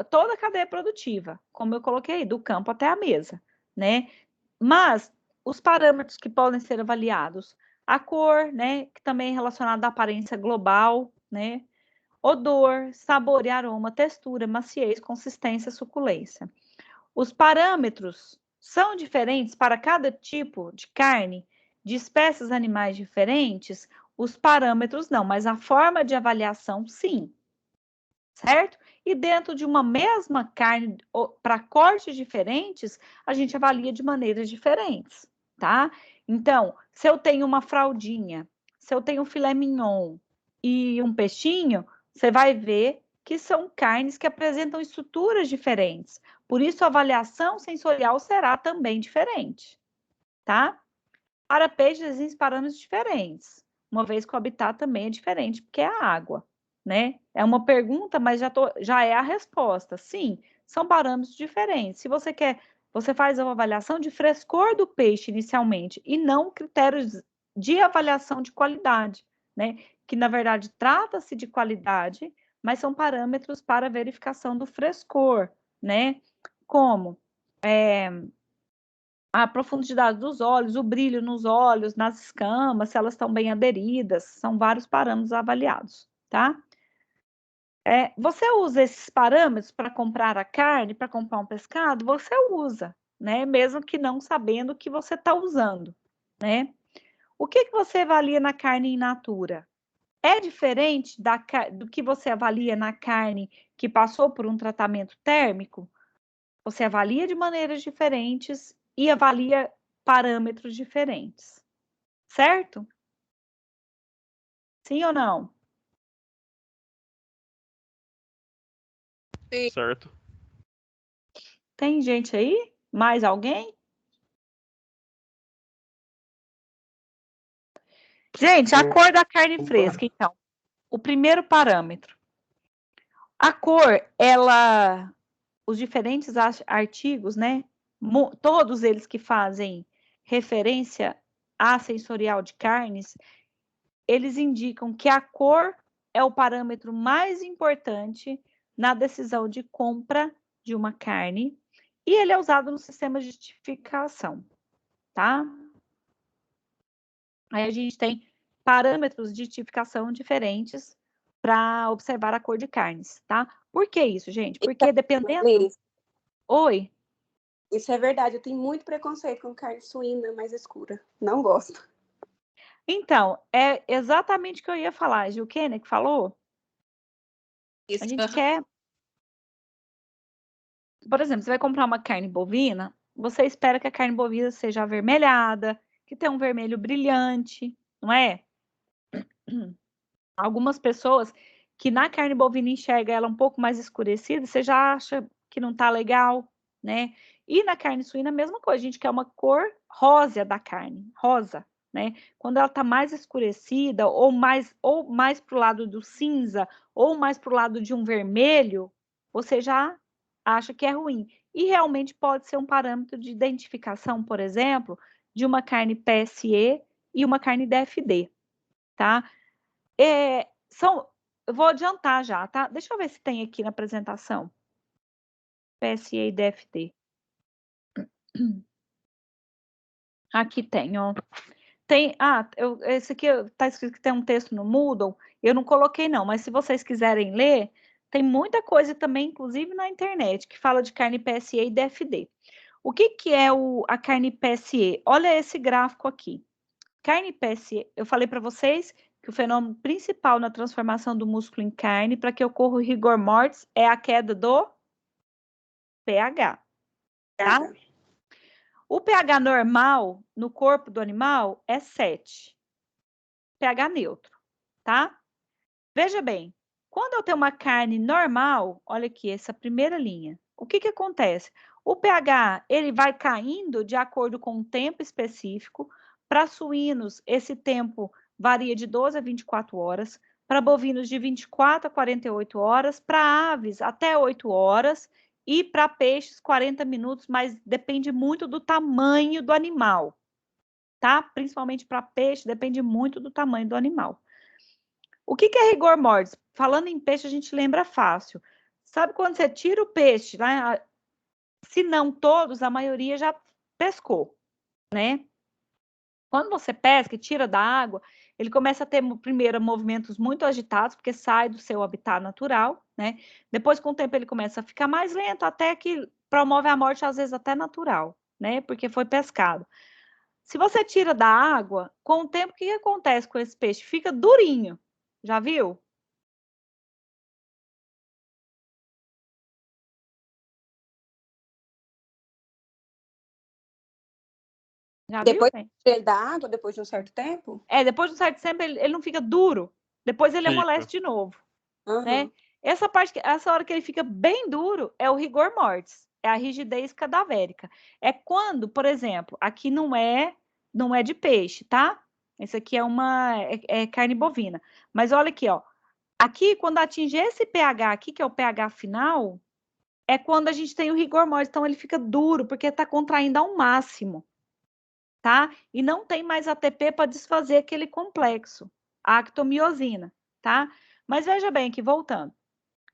toda a cadeia produtiva, como eu coloquei, do campo até a mesa, né? Mas os parâmetros que podem ser avaliados, a cor, né, que também é relacionada à aparência global, né? Odor, sabor e aroma, textura, maciez, consistência, suculência. Os parâmetros são diferentes para cada tipo de carne, de espécies animais diferentes? Os parâmetros não, mas a forma de avaliação, sim. Certo? E dentro de uma mesma carne, para cortes diferentes, a gente avalia de maneiras diferentes, tá? Então, se eu tenho uma fraldinha, se eu tenho um filé mignon e um peixinho, você vai ver que são carnes que apresentam estruturas diferentes. Por isso, a avaliação sensorial será também diferente, tá? Para peixes, existem parâmetros diferentes, uma vez que o habitat também é diferente, porque é a água, né? É uma pergunta, mas já é a resposta. Sim, são parâmetros diferentes. Se você quer, você faz uma avaliação de frescor do peixe inicialmente, e não critérios de avaliação de qualidade, né? Que, na verdade, trata-se de qualidade, mas são parâmetros para verificação do frescor, né? Como a profundidade dos olhos, o brilho nos olhos, nas escamas, se elas estão bem aderidas, são vários parâmetros avaliados, tá? Você usa esses parâmetros para comprar a carne, para comprar um pescado? Você usa, né? Mesmo que não sabendo o que você está usando, né? O que você avalia na carne in natura? É diferente do que você avalia na carne que passou por um tratamento térmico? Você avalia de maneiras diferentes e avalia parâmetros diferentes, certo? Sim ou não? Sim. Certo. Tem gente aí? Mais alguém? Gente, a cor da carne fresca, então. O primeiro parâmetro. A cor, os diferentes artigos, né? Todos eles que fazem referência à sensorial de carnes, eles indicam que a cor é o parâmetro mais importante na decisão de compra de uma carne e ele é usado no sistema de tipificação, tá? Aí a gente tem parâmetros de tipificação diferentes para observar a cor de carnes, tá? Por que isso, gente? Porque dependendo... Liz, Oi? isso é verdade. Eu tenho muito preconceito com carne suína mais escura. Não gosto. Então, é exatamente o que eu ia falar. Gil Kenner que falou. Isso. A gente quer... Por exemplo, você vai comprar uma carne bovina, você espera que a carne bovina seja avermelhada, que tenha um vermelho brilhante, não é? Algumas pessoas que na carne bovina enxerga ela um pouco mais escurecida, você já acha que não tá legal, né? E na carne suína a mesma coisa, a gente quer uma cor rósea da carne, rosa, né? Quando ela tá mais escurecida ou mais pro lado do cinza ou mais pro lado de um vermelho, você já acha que é ruim. E realmente pode ser um parâmetro de identificação, por exemplo, de uma carne PSE e uma carne DFD, tá? Eu vou adiantar já, tá? Deixa eu ver se tem aqui na apresentação. PSE e DFD. Aqui tem, ó. Esse aqui tá escrito que tem um texto no Moodle. Eu não coloquei, não, mas se vocês quiserem ler, tem muita coisa também, inclusive na internet, que fala de carne PSE e DFD. O que é a carne PSE? Olha esse gráfico aqui. Carne PSE, eu falei para vocês que o fenômeno principal na transformação do músculo em carne para que ocorra o rigor mortis é a queda do pH, tá? O pH normal no corpo do animal é 7. pH neutro, tá? Veja bem, quando eu tenho uma carne normal, olha aqui, essa primeira linha, o que acontece? O pH, ele vai caindo de acordo com um tempo específico. Para suínos, esse tempo varia de 12 a 24 horas. Para bovinos, de 24 a 48 horas. Para aves, até 8 horas. E para peixes, 40 minutos, mas depende muito do tamanho do animal, tá? Principalmente para peixe, depende muito do tamanho do animal. O que é rigor mortis? Falando em peixe, a gente lembra fácil. Sabe quando você tira o peixe, né? Se não todos, a maioria já pescou, né? Quando você pesca e tira da água, ele começa a ter, primeiro, movimentos muito agitados, porque sai do seu habitat natural, né? Depois, com o tempo, ele começa a ficar mais lento, até que promove a morte, às vezes, até natural, né? Porque foi pescado. Se você tira da água, com o tempo, o que acontece com esse peixe? Fica durinho. Já viu? Já Depois viu? ele da água, depois de um certo tempo? Depois de um certo tempo, ele não fica duro. Depois ele amolece de novo, né? Essa hora que ele fica bem duro é o rigor mortis, é a rigidez cadavérica. É quando, por exemplo, aqui não é de peixe, tá? Esse aqui é carne bovina. Mas olha aqui, ó. Aqui, quando atinge esse pH aqui, que é o pH final, é quando a gente tem o rigor mortis. Então, ele fica duro, porque está contraindo ao máximo, tá? E não tem mais ATP para desfazer aquele complexo, a actomiosina, tá? Mas veja bem que voltando.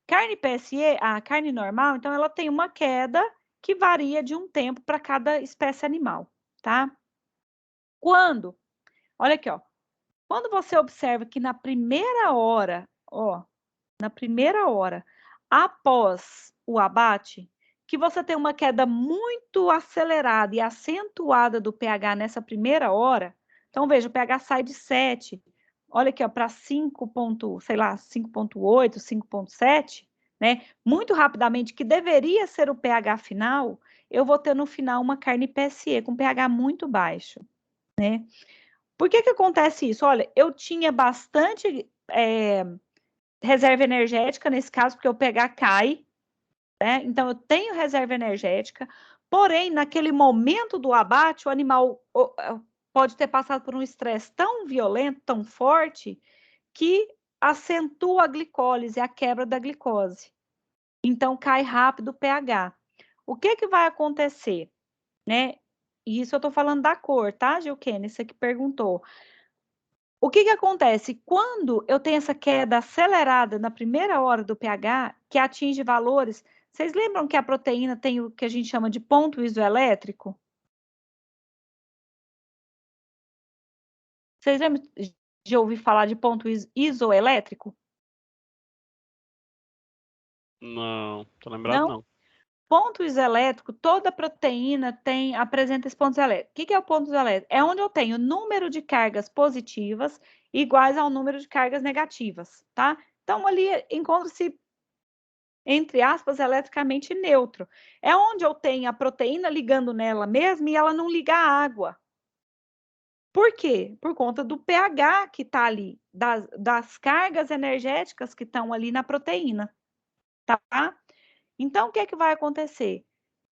Carne PSE, a carne normal, então ela tem uma queda que varia de um tempo para cada espécie animal, tá? Olha aqui, ó. Quando você observa que na primeira hora, ó, na primeira hora, após o abate, que você tem uma queda muito acelerada e acentuada do pH nessa primeira hora, então veja, o pH sai de 7, olha aqui, ó, para 5, sei lá, 5,8, 5,7, né? Muito rapidamente, que deveria ser o pH final, eu vou ter no final uma carne PSE com pH muito baixo, né? Por que que acontece isso? Olha, eu tinha bastante reserva energética nesse caso, porque o pH cai, né? Então eu tenho reserva energética, porém, naquele momento do abate, o animal pode ter passado por um estresse tão violento, tão forte, que acentua a glicólise, a quebra da glicose. Então cai rápido o pH. O que que vai acontecer, né? E isso eu tô falando da cor, tá, Gilkene? Você que perguntou. O que que acontece? Quando eu tenho essa queda acelerada na primeira hora do pH, que atinge valores, vocês lembram que a proteína tem o que a gente chama de ponto isoelétrico? Vocês lembram de ouvir falar de ponto isoelétrico? Não, tô lembrado Não? não. Ponto isoelétrico, toda proteína apresenta esse ponto isoelétrico. O que é o ponto isoelétrico? É onde eu tenho número de cargas positivas iguais ao número de cargas negativas, tá? Então, ali encontra-se, entre aspas, eletricamente neutro. É onde eu tenho a proteína ligando nela mesma e ela não liga à água. Por quê? Por conta do pH que está ali, das cargas energéticas que estão ali na proteína, tá? Então, o que é que vai acontecer?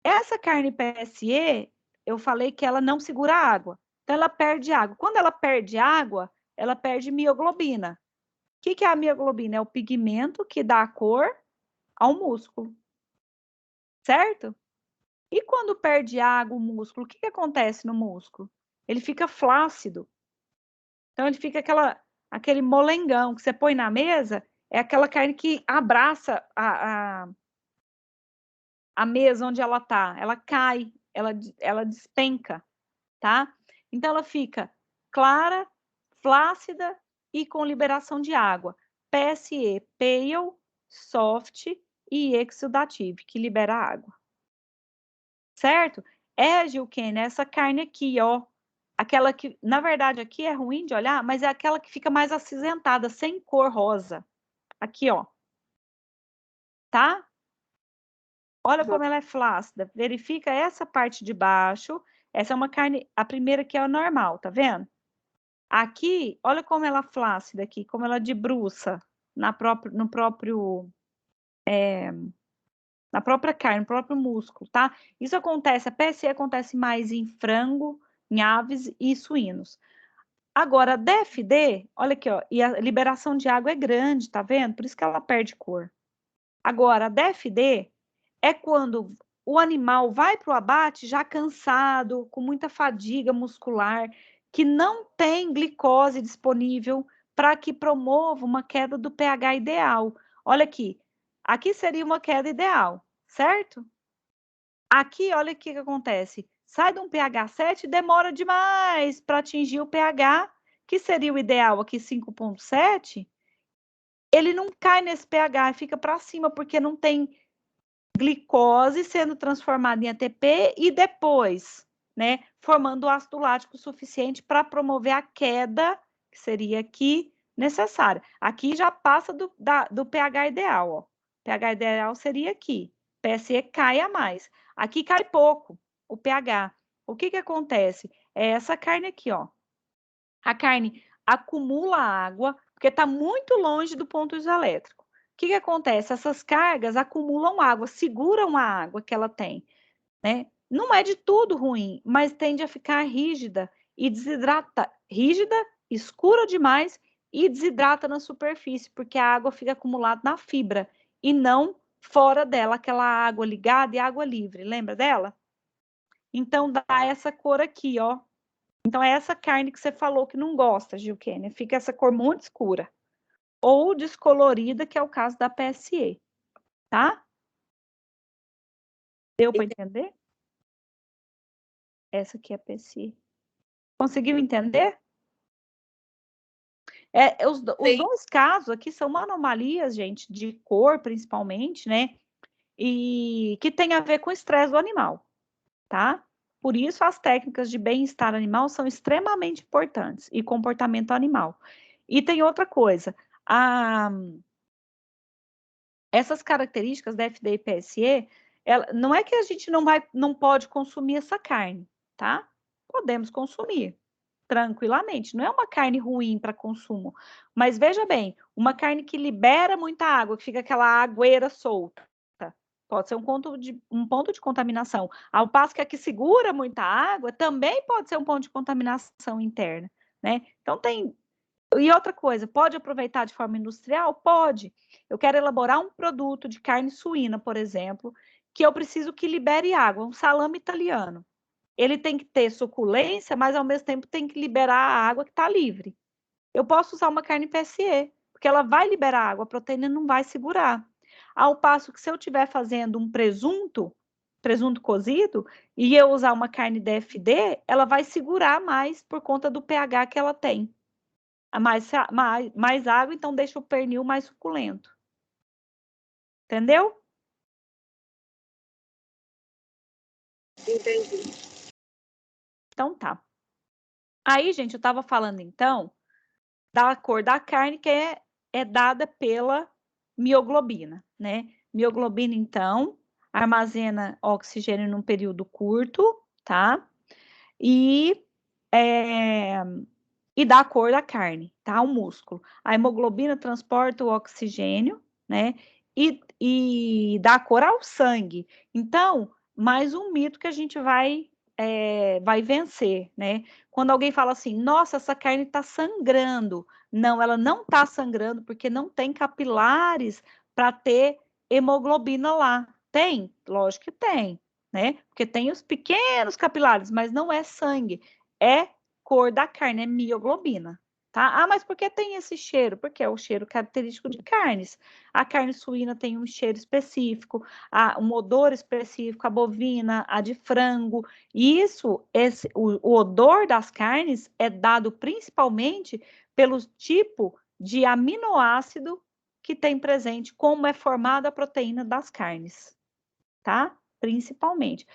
Essa carne PSE, eu falei que ela não segura água. Então, ela perde água. Quando ela perde água, ela perde mioglobina. O que que é a mioglobina? É o pigmento que dá a cor ao músculo, certo? E quando perde água o músculo, o que que acontece no músculo? Ele fica flácido. Então, ele fica aquele molengão que você põe na mesa, é aquela carne que abraça a mesa onde ela está. Ela cai, ela despenca, tá? Então, ela fica clara, flácida e com liberação de água. PSE, Pale, Soft e Exudative, que libera água. Certo? É, Gilkene, essa carne aqui, ó. Aquela que, na verdade, aqui é ruim de olhar, mas é aquela que fica mais acinzentada, sem cor rosa. Aqui, ó. Tá? Olha como ela é flácida. Verifica essa parte de baixo. Essa é uma carne, a primeira que é a normal, tá vendo? Aqui, olha como ela é flácida aqui, como ela debruça na própria carne, no próprio músculo, tá? Isso acontece, a PSE acontece mais em frango, em aves e suínos. Agora, a DFD, olha aqui, ó, e a liberação de água é grande, tá vendo? Por isso que ela perde cor. Agora, a DFD é quando o animal vai para o abate já cansado, com muita fadiga muscular, que não tem glicose disponível para que promova uma queda do pH ideal. Olha aqui, aqui seria uma queda ideal, certo? Aqui, olha o que acontece. Sai de um pH 7, demora demais para atingir o pH, que seria o ideal aqui, 5,7. Ele não cai nesse pH, fica para cima, porque não tem glicose sendo transformada em ATP e depois, né, formando ácido lático suficiente para promover a queda, que seria aqui, necessária. Aqui já passa do pH ideal, ó. pH ideal seria aqui. PSE cai a mais. Aqui cai pouco, o pH. O que que acontece? É essa carne aqui, ó. A carne acumula água, porque está muito longe do ponto isoelétrico. O que que acontece? Essas cargas acumulam água, seguram a água que ela tem, né? Não é de tudo ruim, mas tende a ficar rígida e desidrata, rígida, escura demais e desidrata na superfície, porque a água fica acumulada na fibra e não fora dela, aquela água ligada e água livre. Lembra dela? Então dá essa cor aqui, ó. Então é essa carne que você falou que não gosta, Gilkene. Fica essa cor muito escura. Ou descolorida, que é o caso da PSE, tá? Deu para entender? Essa aqui é a PSE. Conseguiu entender? Os Sim. dois casos aqui são anomalias, gente, de cor, principalmente, né? E que tem a ver com o estresse do animal, tá? Por isso, as técnicas de bem-estar animal são extremamente importantes e comportamento animal. E tem outra coisa, essas características da FDA e PSE, não é que a gente não pode consumir essa carne, tá? Podemos consumir tranquilamente. Não é uma carne ruim para consumo, mas veja bem, uma carne que libera muita água, que fica aquela agueira solta, pode ser um ponto de contaminação. Ao passo que a que segura muita água também pode ser um ponto de contaminação interna, né? Então E outra coisa, pode aproveitar de forma industrial? Pode. Eu quero elaborar um produto de carne suína, por exemplo, que eu preciso que libere água, um salame italiano. Ele tem que ter suculência, mas ao mesmo tempo tem que liberar a água que está livre. Eu posso usar uma carne PSE, porque ela vai liberar água, a proteína não vai segurar. Ao passo que se eu estiver fazendo um presunto cozido, e eu usar uma carne DFD, ela vai segurar mais por conta do pH que ela tem. Mais água, então deixa o pernil mais suculento. Entendeu? Entendi. Então tá. Aí, gente, eu estava falando então da cor da carne que é dada pela mioglobina, né? Mioglobina, então, armazena oxigênio num período curto, tá? E dá a cor da carne, tá? O músculo. A hemoglobina transporta o oxigênio, né? E dá a cor ao sangue. Então, mais um mito que a gente vai vencer, né? Quando alguém fala assim, nossa, essa carne está sangrando. Não, ela não está sangrando porque não tem capilares para ter hemoglobina lá. Tem? Lógico que tem, né? Porque tem os pequenos capilares, mas não é sangue. É cor da carne, é mioglobina, tá? Ah, mas por que tem esse cheiro? Porque é o cheiro característico de carnes. A carne suína tem um cheiro específico, um odor específico, a bovina, a de frango. E o odor das carnes é dado principalmente pelo tipo de aminoácido que tem presente, como é formada a proteína das carnes, tá? Principalmente.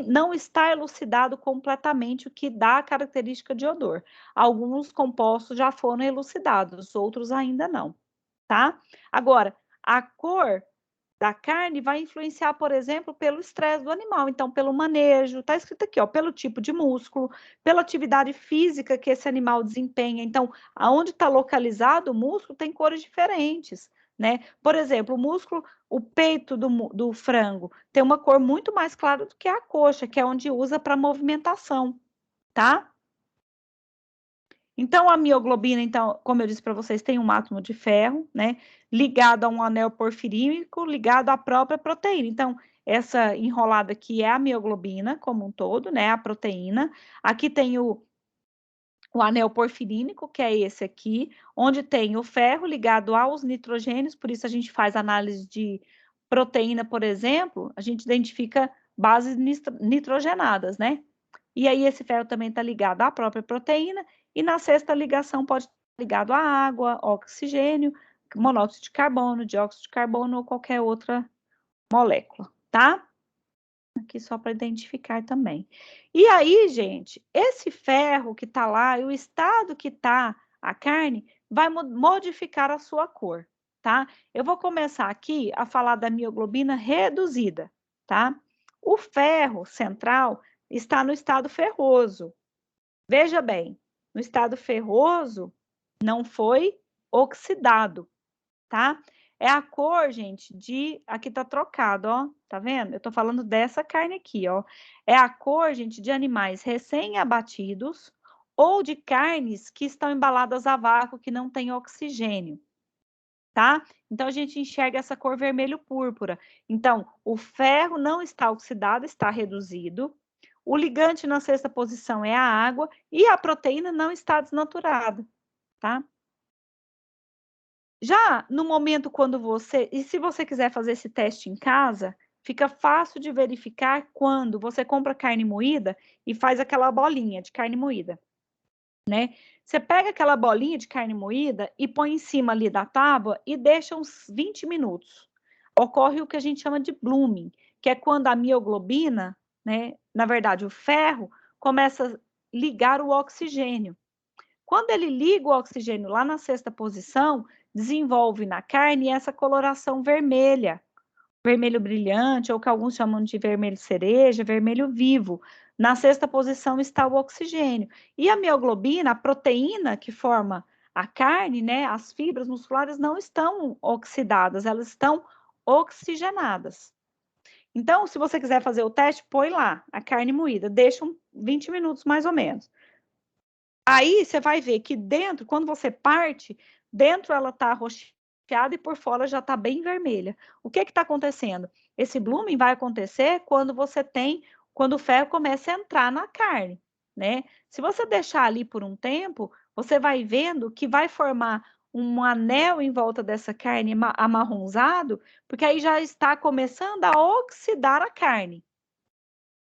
Não está elucidado completamente o que dá a característica de odor. Alguns compostos já foram elucidados, outros ainda não, tá? Agora, a cor da carne vai influenciar, por exemplo, pelo estresse do animal, então pelo manejo, tá escrito aqui, ó, pelo tipo de músculo, pela atividade física que esse animal desempenha. Então, aonde está localizado o músculo tem cores diferentes, né? Por exemplo, o músculo, o peito do frango tem uma cor muito mais clara do que a coxa, que é onde usa para movimentação, tá? Então, a mioglobina, então, como eu disse para vocês, tem um átomo de ferro, né? Ligado a um anel porfirínico, ligado à própria proteína. Então, essa enrolada aqui é a mioglobina como um todo, né? A proteína. Aqui tem o anel porfirínico, que é esse aqui, onde tem o ferro ligado aos nitrogênios, por isso a gente faz análise de proteína, por exemplo, a gente identifica bases nitrogenadas, né? E aí esse ferro também está ligado à própria proteína, e na sexta ligação pode estar ligado à água, oxigênio, monóxido de carbono, dióxido de carbono ou qualquer outra molécula, tá? Aqui só para identificar também. E aí, gente, esse ferro que está lá, e o estado que está a carne, vai modificar a sua cor, tá? Eu vou começar aqui a falar da mioglobina reduzida, tá? O ferro central está no estado ferroso. Veja bem, no estado ferroso não foi oxidado, tá? É a cor, gente, aqui tá trocado, ó, tá vendo? Eu tô falando dessa carne aqui, ó. É a cor, gente, de animais recém-abatidos ou de carnes que estão embaladas a vácuo, que não tem oxigênio, tá? Então, a gente enxerga essa cor vermelho-púrpura. Então, o ferro não está oxidado, está reduzido. O ligante na sexta posição é a água e a proteína não está desnaturada, tá? Já no momento quando e se você quiser fazer esse teste em casa, fica fácil de verificar quando você compra carne moída e faz aquela bolinha de carne moída. né? Você pega aquela bolinha de carne moída e põe em cima ali da tábua e deixa uns 20 minutos. Ocorre o que a gente chama de blooming, que é quando a mioglobina, né, na verdade o ferro, começa a ligar o oxigênio. Quando ele liga o oxigênio lá na sexta posição, desenvolve na carne essa coloração vermelha, vermelho brilhante, ou que alguns chamam de vermelho cereja, vermelho vivo. Na sexta posição está o oxigênio. E a mioglobina, a proteína que forma a carne, né, as fibras musculares não estão oxidadas, elas estão oxigenadas. Então, se você quiser fazer o teste, põe lá a carne moída, deixa 20 minutos mais ou menos. Aí você vai ver que dentro, quando você parte, dentro ela está arroxeada e por fora já está bem vermelha. O que está acontecendo? Esse blooming vai acontecer quando quando o ferro começa a entrar na carne, né? Se você deixar ali por um tempo, você vai vendo que vai formar um anel em volta dessa carne amarronzado, porque aí já está começando a oxidar a carne,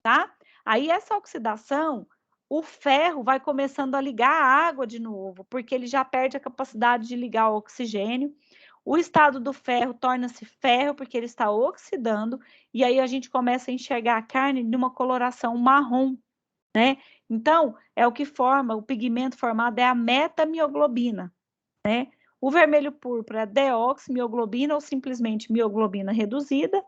tá? Aí essa oxidação, o ferro vai começando a ligar a água de novo, porque ele já perde a capacidade de ligar o oxigênio. O estado do ferro torna-se ferro, porque ele está oxidando, e aí a gente começa a enxergar a carne de uma coloração marrom, né? Então, é o que forma, o pigmento formado é a metamioglobina, né? O vermelho púrpura é deoximioglobina ou simplesmente mioglobina reduzida,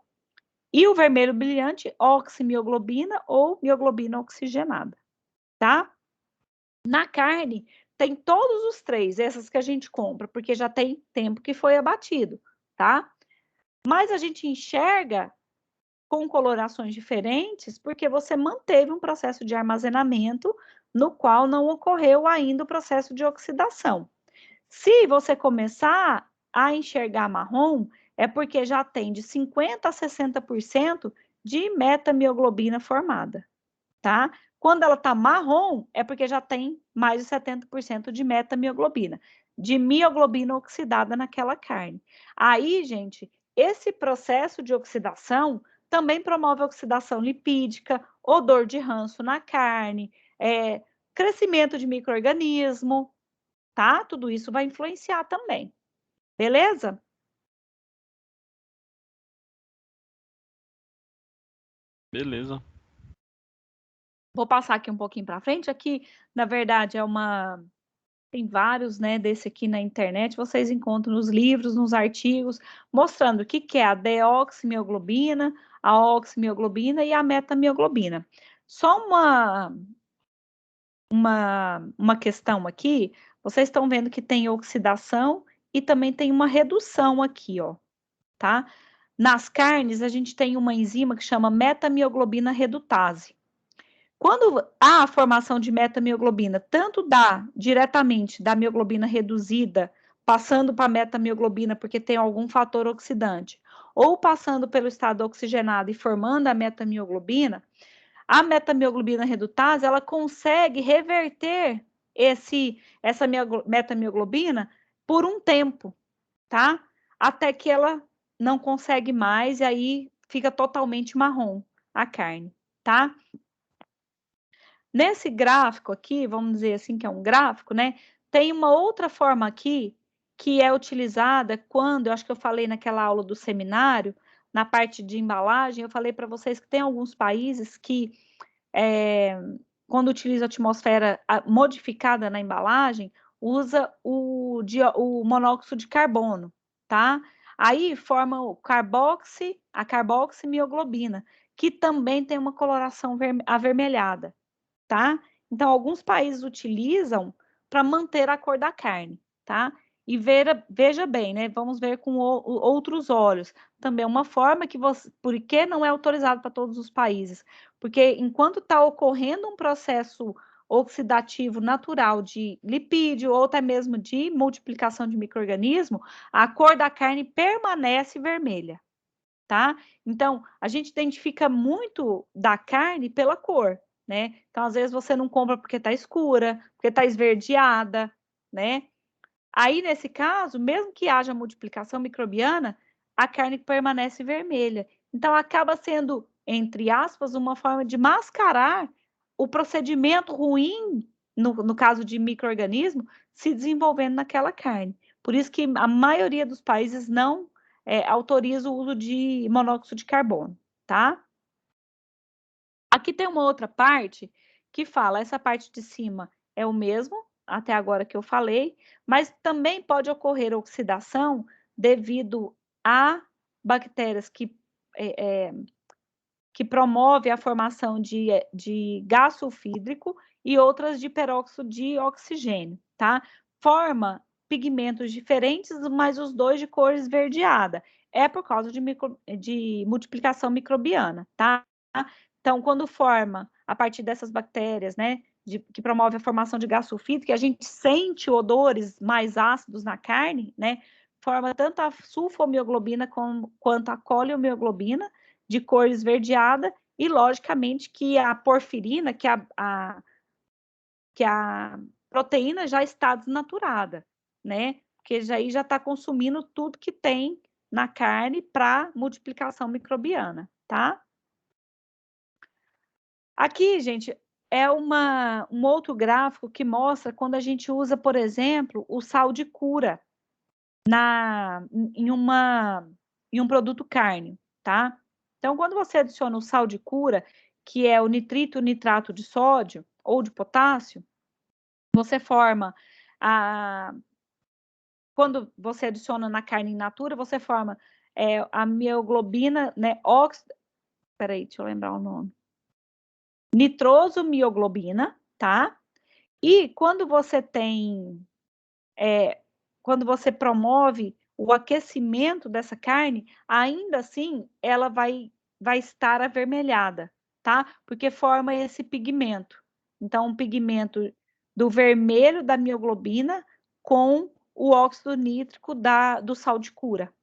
e o vermelho brilhante, oximioglobina ou mioglobina oxigenada, tá? Na carne, tem todos os três, essas que a gente compra, porque já tem tempo que foi abatido, tá? Mas a gente enxerga com colorações diferentes porque você manteve um processo de armazenamento no qual não ocorreu ainda o processo de oxidação. Se você começar a enxergar marrom, é porque já tem de 50% a 60% de metamioglobina formada, tá? Quando ela tá marrom, é porque já tem mais de 70% de metamioglobina, de mioglobina oxidada naquela carne. Aí, gente, esse processo de oxidação também promove oxidação lipídica, odor de ranço na carne, crescimento de micro-organismo, tá? Tudo isso vai influenciar também. Beleza? Beleza. Vou passar aqui um pouquinho para frente. Aqui, na verdade, tem vários, né, desse aqui na internet. Vocês encontram nos livros, nos artigos, mostrando o que é a deoximioglobina, a oximioglobina e a metamioglobina. Só uma questão aqui. Vocês estão vendo que tem oxidação e também tem uma redução aqui, ó, tá? Nas carnes, a gente tem uma enzima que chama metamioglobina redutase. Quando há a formação de metamioglobina, tanto diretamente da mioglobina reduzida, passando para a metamioglobina porque tem algum fator oxidante, ou passando pelo estado oxigenado e formando a metamioglobina redutase, ela consegue reverter essa metamioglobina por um tempo, tá? Até que ela não consegue mais e aí fica totalmente marrom a carne, tá? Nesse gráfico aqui, vamos dizer assim que é um gráfico, né? Tem uma outra forma aqui que é utilizada quando, eu acho que eu falei naquela aula do seminário, na parte de embalagem, eu falei para vocês que tem alguns países que, quando utiliza a atmosfera modificada na embalagem, usa o monóxido de carbono, tá? Aí forma a carboximioglobina, que também tem uma coloração avermelhada, tá? Então, alguns países utilizam para manter a cor da carne, tá? E veja bem, né? Vamos ver com outros olhos. Também é uma forma que por que não é autorizado para todos os países? Porque enquanto está ocorrendo um processo oxidativo natural de lipídio ou até mesmo de multiplicação de micro-organismo, a cor da carne permanece vermelha, tá? Então, a gente identifica muito da carne pela cor, né? Então, às vezes você não compra porque tá escura, porque tá esverdeada, né? Aí, nesse caso, mesmo que haja multiplicação microbiana, a carne permanece vermelha. Então, acaba sendo, entre aspas, uma forma de mascarar o procedimento ruim no caso de micro-organismo, se desenvolvendo naquela carne. Por isso que a maioria dos países não autoriza o uso de monóxido de carbono, tá? Aqui tem uma outra parte que fala, essa parte de cima é o mesmo, até agora que eu falei, mas também pode ocorrer oxidação devido a bactérias que promove a formação de gás sulfídrico e outras de peróxido de oxigênio, tá? Forma pigmentos diferentes, mas os dois de cor esverdeada. É por causa de multiplicação microbiana, tá? Então, quando forma, a partir dessas bactérias, né, que promove a formação de gás sulfídrico, a gente sente odores mais ácidos na carne, né? Forma tanto a sulfomioglobina quanto a coleomiglobina, de cor esverdeada, e logicamente que a porfirina, que a proteína já está desnaturada, né? Porque já está consumindo tudo que tem na carne para multiplicação microbiana, tá? Aqui, gente, é um outro gráfico que mostra quando a gente usa, por exemplo, o sal de cura em um produto carne, tá? Então, quando você adiciona o sal de cura, que é o nitrito, nitrato de sódio ou de potássio, você forma quando você adiciona na carne in natura, você forma a mioglobina, né? Peraí, deixa eu lembrar o nome. Nitrosomioglobina, tá? E quando você quando você promove o aquecimento dessa carne, ainda assim ela vai estar avermelhada, tá? Porque forma esse pigmento. Então, um pigmento do vermelho da mioglobina com o óxido nítrico do sal de cura,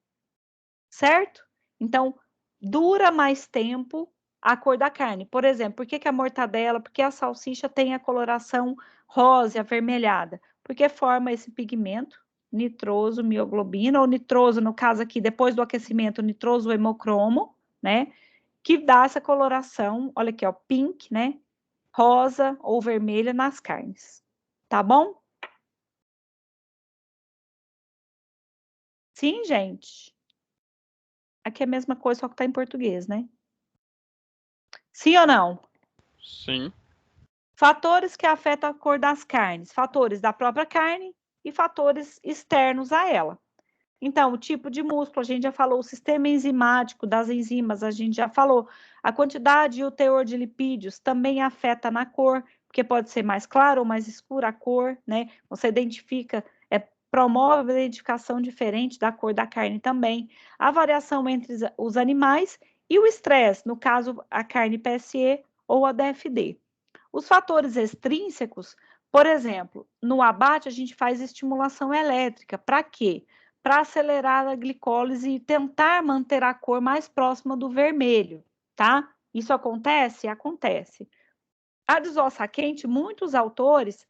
certo? Então, dura mais tempo a cor da carne. Por exemplo, por que a mortadela, por que a salsicha tem a coloração rosa, avermelhada? Porque forma esse pigmento, nitroso, mioglobina, ou nitroso, no caso aqui, depois do aquecimento, nitroso hemocromo, né? Que dá essa coloração, olha aqui, ó, pink, né? Rosa ou vermelha nas carnes. Tá bom? Sim, gente. Aqui é a mesma coisa, só que tá em português, né? Sim ou não? Sim. Fatores que afetam a cor das carnes. Fatores da própria carne e fatores externos a ela. Então, o tipo de músculo, a gente já falou, o sistema enzimático das enzimas, a gente já falou. A quantidade e o teor de lipídios também afeta na cor, porque pode ser mais clara ou mais escura a cor, né? Você identifica, promove a identificação diferente da cor da carne também. A variação entre os animais e o estresse, no caso, a carne PSE ou a DFD. Os fatores extrínsecos, por exemplo, no abate a gente faz estimulação elétrica. Para quê? Para acelerar a glicólise e tentar manter a cor mais próxima do vermelho, tá? Isso acontece? Acontece. A desossa quente, muitos autores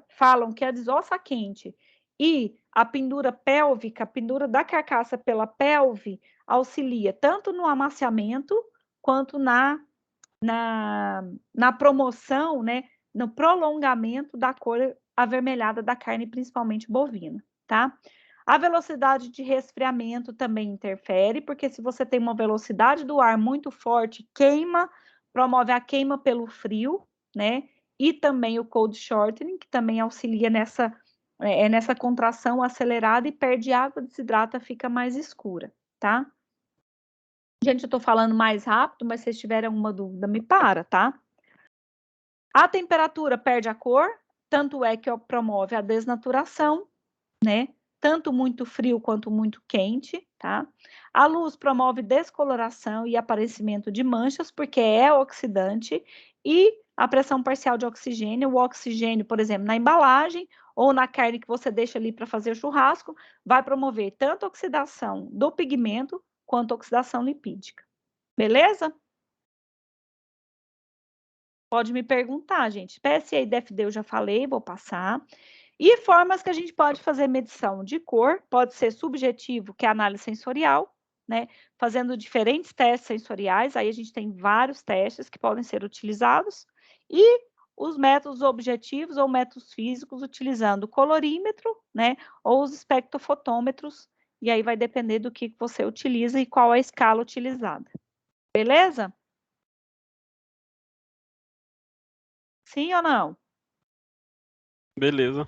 falam que a desossa quente e a pendura pélvica, a pendura da carcaça pela pelve, auxilia tanto no amaciamento quanto na promoção, né, no prolongamento da cor avermelhada da carne, principalmente bovina, tá? A velocidade de resfriamento também interfere, porque se você tem uma velocidade do ar muito forte, promove a queima pelo frio, né? E também o cold shortening, que também auxilia nessa contração acelerada e perde água, desidrata, fica mais escura, tá? Gente, eu tô falando mais rápido, mas se vocês tiverem alguma dúvida, me para, tá? A temperatura perde a cor, tanto é que promove a desnaturação, né? Tanto muito frio quanto muito quente, tá? A luz promove descoloração e aparecimento de manchas, porque é oxidante, e a pressão parcial de oxigênio, o oxigênio, por exemplo, na embalagem ou na carne que você deixa ali para fazer o churrasco, vai promover tanto a oxidação do pigmento quanto a oxidação lipídica. Beleza? Pode me perguntar, gente. PSA e DFD eu já falei, vou passar. E formas que a gente pode fazer medição de cor, pode ser subjetivo, que é a análise sensorial, né? Fazendo diferentes testes sensoriais, aí a gente tem vários testes que podem ser utilizados. E os métodos objetivos ou métodos físicos utilizando o colorímetro, né, ou os espectrofotômetros, e aí vai depender do que você utiliza e qual a escala utilizada. Beleza? Sim ou não? Beleza.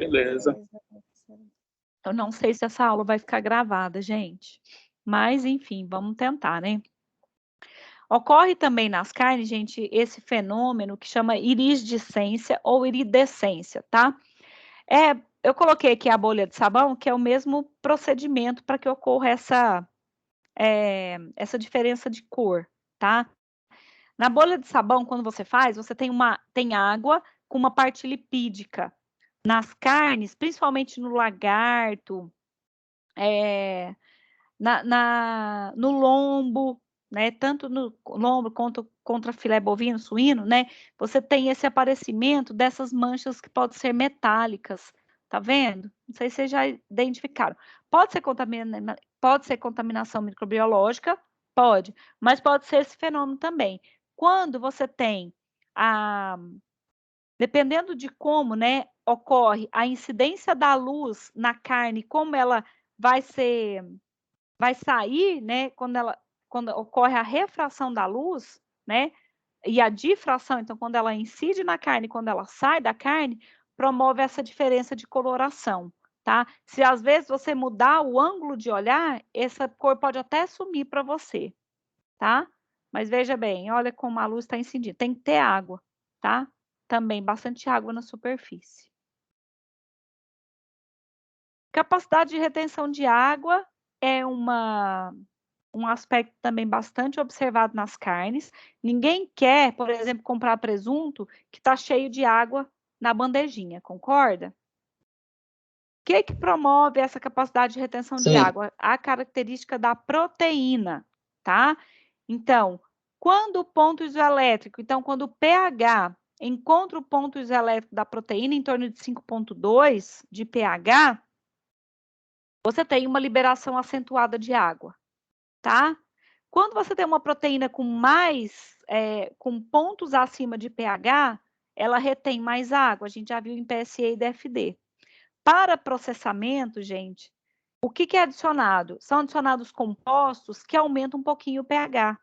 Eu não sei se essa aula vai ficar gravada, gente. Mas, enfim, vamos tentar, né? Ocorre também nas carnes, gente, esse fenômeno que chama iridescência ou iridescência, tá? Eu coloquei aqui a bolha de sabão, que é o mesmo procedimento para que ocorra essa diferença de cor, tá? Na bolha de sabão, quando você faz, você tem água com uma parte lipídica. Nas carnes, principalmente no lagarto, no lombo, né? Tanto no lombo quanto contra filé bovino, suíno, né? Você tem esse aparecimento dessas manchas que podem ser metálicas, tá vendo? Não sei se vocês já identificaram. Pode ser contaminação microbiológica, pode, mas pode ser esse fenômeno também. Quando você tem dependendo de como, né, ocorre a incidência da luz na carne, como ela vai sair, né, quando ocorre a refração da luz, né, e a difração, então quando ela incide na carne, quando ela sai da carne, promove essa diferença de coloração, tá? Se às vezes você mudar o ângulo de olhar, essa cor pode até sumir para você, tá? Mas veja bem, olha como a luz está incidindo. Tem que ter água, tá? Também bastante água na superfície. Capacidade de retenção de água é um aspecto também bastante observado nas carnes. Ninguém quer, por exemplo, comprar presunto que está cheio de água na bandejinha, concorda? O que promove essa capacidade de retenção de água? A característica da proteína, tá? Então, quando o ponto isoelétrico, quando o pH encontra o ponto isoelétrico da proteína em torno de 5,2 de pH, você tem uma liberação acentuada de água, tá? Quando você tem uma proteína com pontos acima de pH, ela retém mais água. A gente já viu em PSA e DFD. Para processamento, gente, o que é adicionado? São adicionados compostos que aumentam um pouquinho o pH,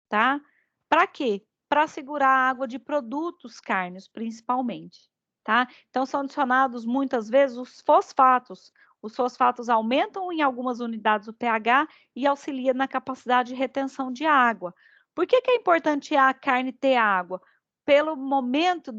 tá? Para quê? Para segurar a água de produtos cárneos, principalmente, tá? Então, são adicionados muitas vezes os fosfatos. Os fosfatos aumentam em algumas unidades o pH e auxiliam na capacidade de retenção de água. Por que é importante a carne ter água? Pelo momento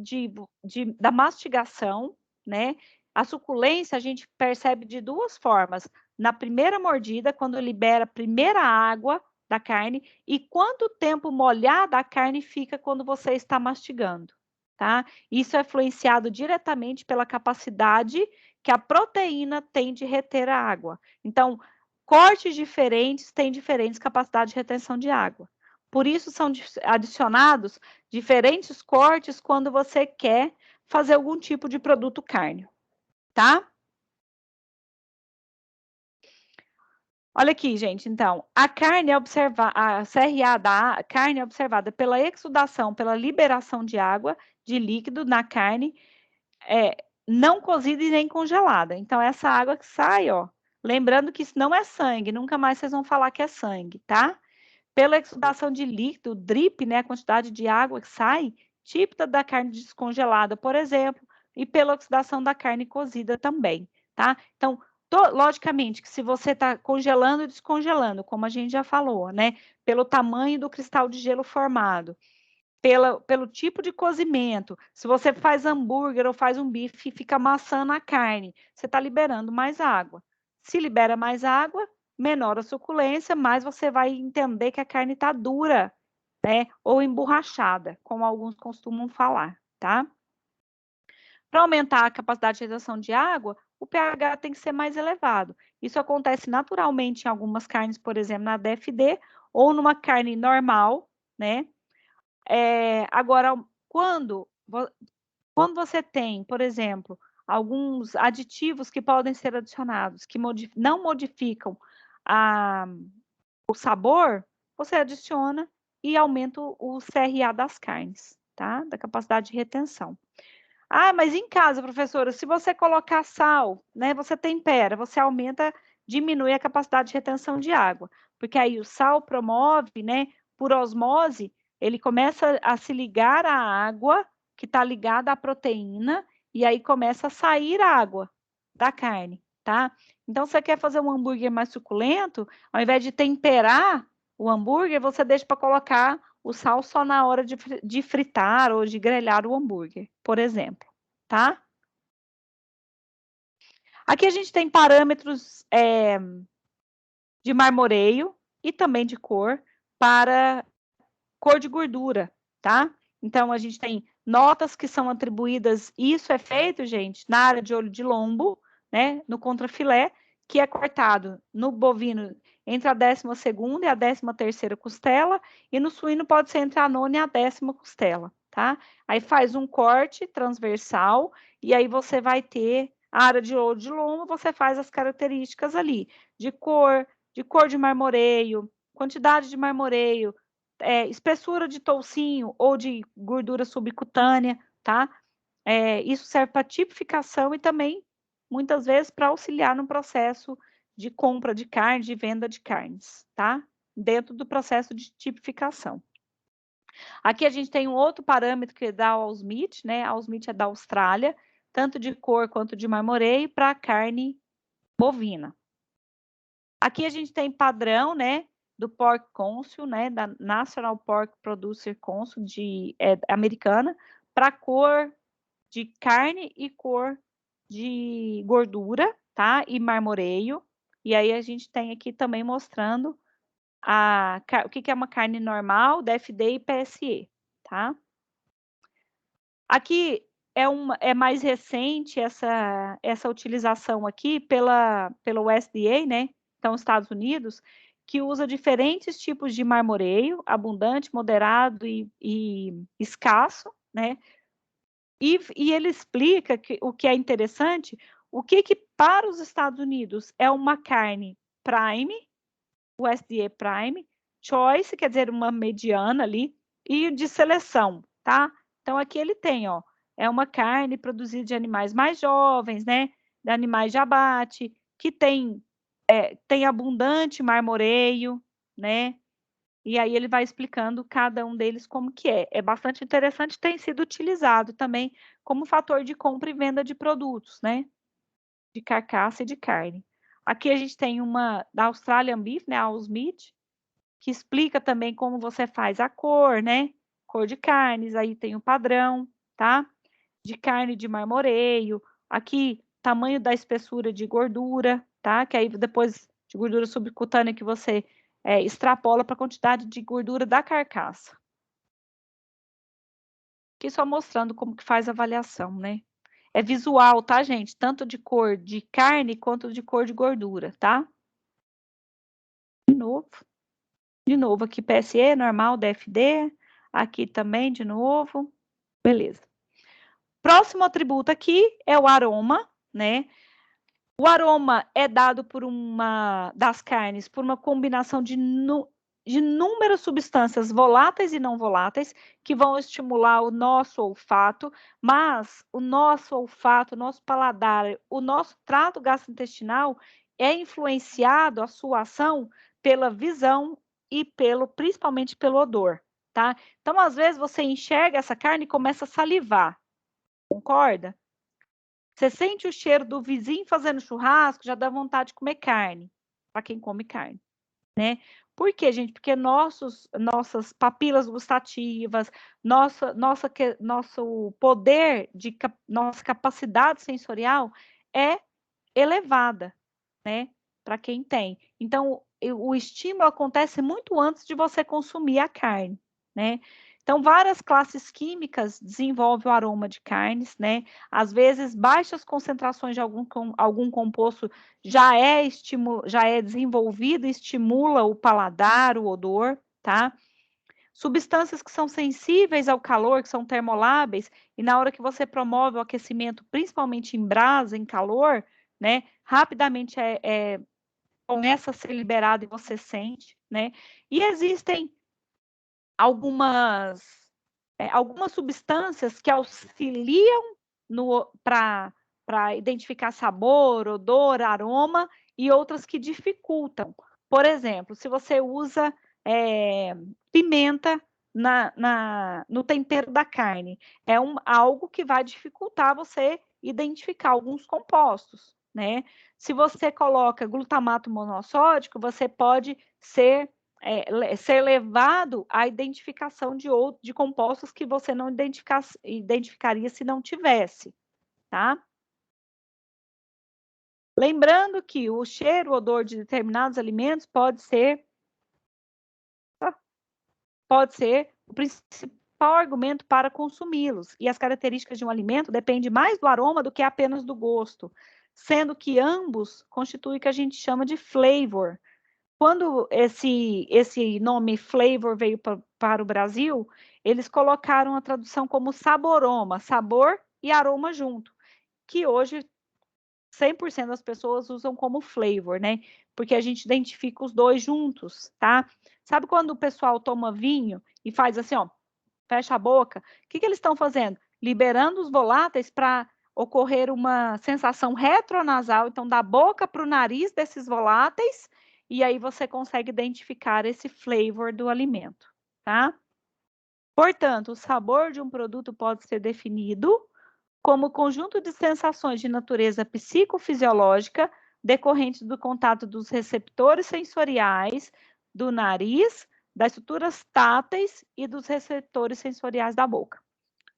da mastigação, né? A suculência a gente percebe de duas formas. Na primeira mordida, quando libera a primeira água da carne, e quanto tempo molhada a carne fica quando você está mastigando, tá? Isso é influenciado diretamente pela capacidade que a proteína tem de reter a água. Então, cortes diferentes têm diferentes capacidades de retenção de água. Por isso, são adicionados diferentes cortes quando você quer fazer algum tipo de produto cárneo, tá? Olha aqui, gente, então, a CRA da carne é observada pela exudação, pela liberação de água, de líquido na carne, não cozida e nem congelada. Então, essa água que sai, ó, lembrando que isso não é sangue, nunca mais vocês vão falar que é sangue, tá? Pela exudação de líquido, drip, né, a quantidade de água que sai, típica da carne descongelada, por exemplo, e pela oxidação da carne cozida também, tá? Então, logicamente que se você está congelando e descongelando, como a gente já falou, né, pelo tamanho do cristal de gelo formado, pelo tipo de cozimento, se você faz hambúrguer ou faz um bife e fica amassando a carne, você está liberando mais água. Se libera mais água, menor a suculência, mais você vai entender que a carne está dura, né? Ou emborrachada, como alguns costumam falar, tá? Para aumentar a capacidade de retenção de água, o pH tem que ser mais elevado. Isso acontece naturalmente em algumas carnes, por exemplo, na DFD, ou numa carne normal, né? Agora, quando você tem, por exemplo, alguns aditivos que podem ser adicionados, que não modificam o sabor, você adiciona e aumenta o CRA das carnes, tá? Da capacidade de retenção. Ah, mas em casa, professora, se você colocar sal, né, você tempera, você aumenta, diminui a capacidade de retenção de água, porque aí o sal promove, né, por osmose, ele começa a se ligar à água, que está ligada à proteína, e aí começa a sair água da carne, tá? Então, você quer fazer um hambúrguer mais suculento, ao invés de temperar o hambúrguer, você deixa para colocar o sal só na hora de fritar ou de grelhar o hambúrguer, por exemplo, tá? Aqui a gente tem parâmetros de marmoreio e também de cor para cor de gordura, tá? Então, a gente tem notas que são atribuídas, isso é feito, gente, na área de olho de lombo, né, no contrafilé, que é cortado no bovino entre a 12ª e a 13ª costela, e no suíno pode ser entre a 9ª e a 10ª costela, tá? Aí faz um corte transversal, e aí você vai ter a área de olho de lombo, você faz as características ali, de cor de marmoreio, quantidade de marmoreio, espessura de toucinho ou de gordura subcutânea, tá? Isso serve para tipificação e também, muitas vezes, para auxiliar no processo de compra de carne, de venda de carnes, tá? Dentro do processo de tipificação. Aqui a gente tem um outro parâmetro que dá o Ausmeat, né? A Ausmeat é da Austrália, tanto de cor quanto de marmoreio, para carne bovina. Aqui a gente tem padrão, né? Do Pork Council, né, da National Pork Producer Council americana, para cor de carne e cor de gordura, tá? E marmoreio. E aí a gente tem aqui também mostrando o que é uma carne normal, DFD e PSE, tá? Aqui é mais recente essa utilização aqui pelo USDA, né? Então, Estados Unidos, que usa diferentes tipos de marmoreio, abundante, moderado e escasso, né? E ele explica o que é interessante, o que para os Estados Unidos é uma carne prime, o USDA prime, choice, quer dizer, uma mediana ali, e de seleção, tá? Então, aqui ele tem, ó, é uma carne produzida de animais mais jovens, né? De animais de abate, que tem abundante marmoreio, né? E aí ele vai explicando cada um deles como que é. É bastante interessante, tem sido utilizado também como fator de compra e venda de produtos, né? De carcaça e de carne. Aqui a gente tem uma da Australian Beef, né? A Ausmeat, que explica também como você faz a cor, né? Cor de carnes, aí tem o padrão, tá? De carne de marmoreio. Aqui, tamanho da espessura de gordura, tá? Que aí depois de gordura subcutânea que você extrapola para a quantidade de gordura da carcaça. Aqui só mostrando como que faz a avaliação, né? É visual, tá, gente? Tanto de cor de carne quanto de cor de gordura, tá? De novo aqui PSE, normal, DFD. Aqui também, de novo. Beleza. Próximo atributo aqui é o aroma, né? O aroma é dado por das carnes por uma combinação de inúmeras substâncias voláteis e não voláteis que vão estimular o nosso olfato, mas o nosso olfato, o nosso paladar, o nosso trato gastrointestinal é influenciado a sua ação pela visão e principalmente pelo odor, tá? Então, às vezes você enxerga essa carne e começa a salivar, concorda? Você sente o cheiro do vizinho fazendo churrasco, já dá vontade de comer carne, para quem come carne, né? Por quê, gente? Porque nossas papilas gustativas, nosso poder nossa capacidade sensorial é elevada, né? Para quem tem. Então, o estímulo acontece muito antes de você consumir a carne, né? Então, várias classes químicas desenvolvem o aroma de carnes, né? Às vezes, baixas concentrações de algum composto já é desenvolvido e estimula o paladar, o odor, tá? Substâncias que são sensíveis ao calor, que são termoláveis, e na hora que você promove o aquecimento, principalmente em brasa, em calor, né? Rapidamente começa a ser liberado e você sente, né? E existem algumas algumas substâncias que auxiliam para identificar sabor, odor, aroma, e outras que dificultam. Por exemplo, se você usa pimenta no tempero da carne, algo que vai dificultar você identificar alguns compostos, né? Se você coloca glutamato monossódico, você pode ser levado à identificação de compostos que você não identificaria se não tivesse, tá? Lembrando que o cheiro, o odor de determinados alimentos pode ser o principal argumento para consumi-los, e as características de um alimento dependem mais do aroma do que apenas do gosto, sendo que ambos constituem o que a gente chama de flavor. Quando esse nome flavor veio para o Brasil, eles colocaram a tradução como saboroma, sabor e aroma junto, que hoje 100% das pessoas usam como flavor, né? Porque a gente identifica os dois juntos, tá? Sabe quando o pessoal toma vinho e faz assim, ó, fecha a boca? O que eles estão fazendo? Liberando os voláteis para ocorrer uma sensação retronasal, então da boca para o nariz desses voláteis, e aí você consegue identificar esse flavor do alimento, tá? Portanto, o sabor de um produto pode ser definido como conjunto de sensações de natureza psicofisiológica decorrentes do contato dos receptores sensoriais, do nariz, das estruturas táteis e dos receptores sensoriais da boca.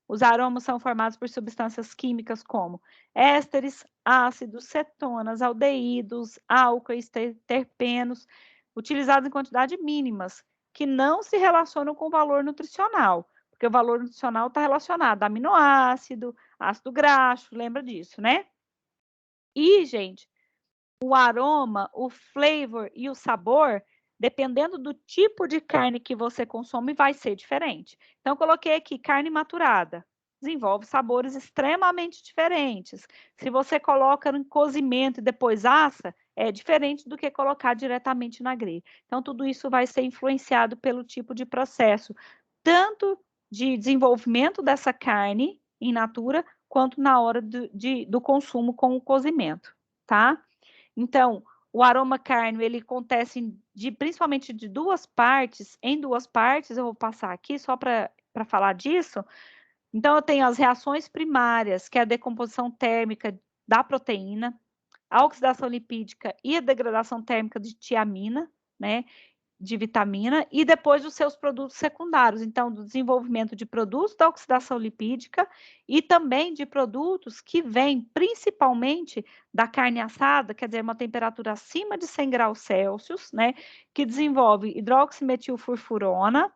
Os aromas são formados por substâncias químicas como ésteres, ácidos, cetonas, aldeídos, álcoois, terpenos, utilizados em quantidades mínimas, que não se relacionam com o valor nutricional, porque o valor nutricional está relacionado a aminoácido, ácido graxo, lembra disso, né? E, gente, o aroma, o flavor e o sabor, dependendo do tipo de carne que você consome, vai ser diferente. Então, eu coloquei aqui carne maturada. Desenvolve sabores extremamente diferentes. Se você coloca em cozimento e depois assa, é diferente do que colocar diretamente na grelha. Então, tudo isso vai ser influenciado pelo tipo de processo, tanto de desenvolvimento dessa carne in natura, quanto na hora do consumo com o cozimento, tá? Então, o aroma carne, ele acontece principalmente de duas partes, em duas partes, eu vou passar aqui só para falar disso. Então, eu tenho as reações primárias, que é a decomposição térmica da proteína, a oxidação lipídica e a degradação térmica de tiamina, né, de vitamina, e depois os seus produtos secundários, então, do desenvolvimento de produtos da oxidação lipídica e também de produtos que vêm principalmente da carne assada, quer dizer, uma temperatura acima de 100 graus Celsius, né, que desenvolve hidroximetilfurfurona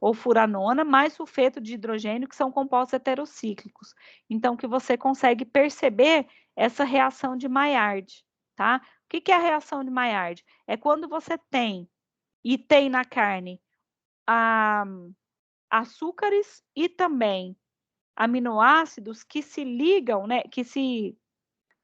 ou furanona, mais sulfeto de hidrogênio, que são compostos heterocíclicos. Então, que você consegue perceber essa reação de Maillard, tá? O que é a reação de Maillard? É quando você tem na carne açúcares e também aminoácidos que se ligam, né,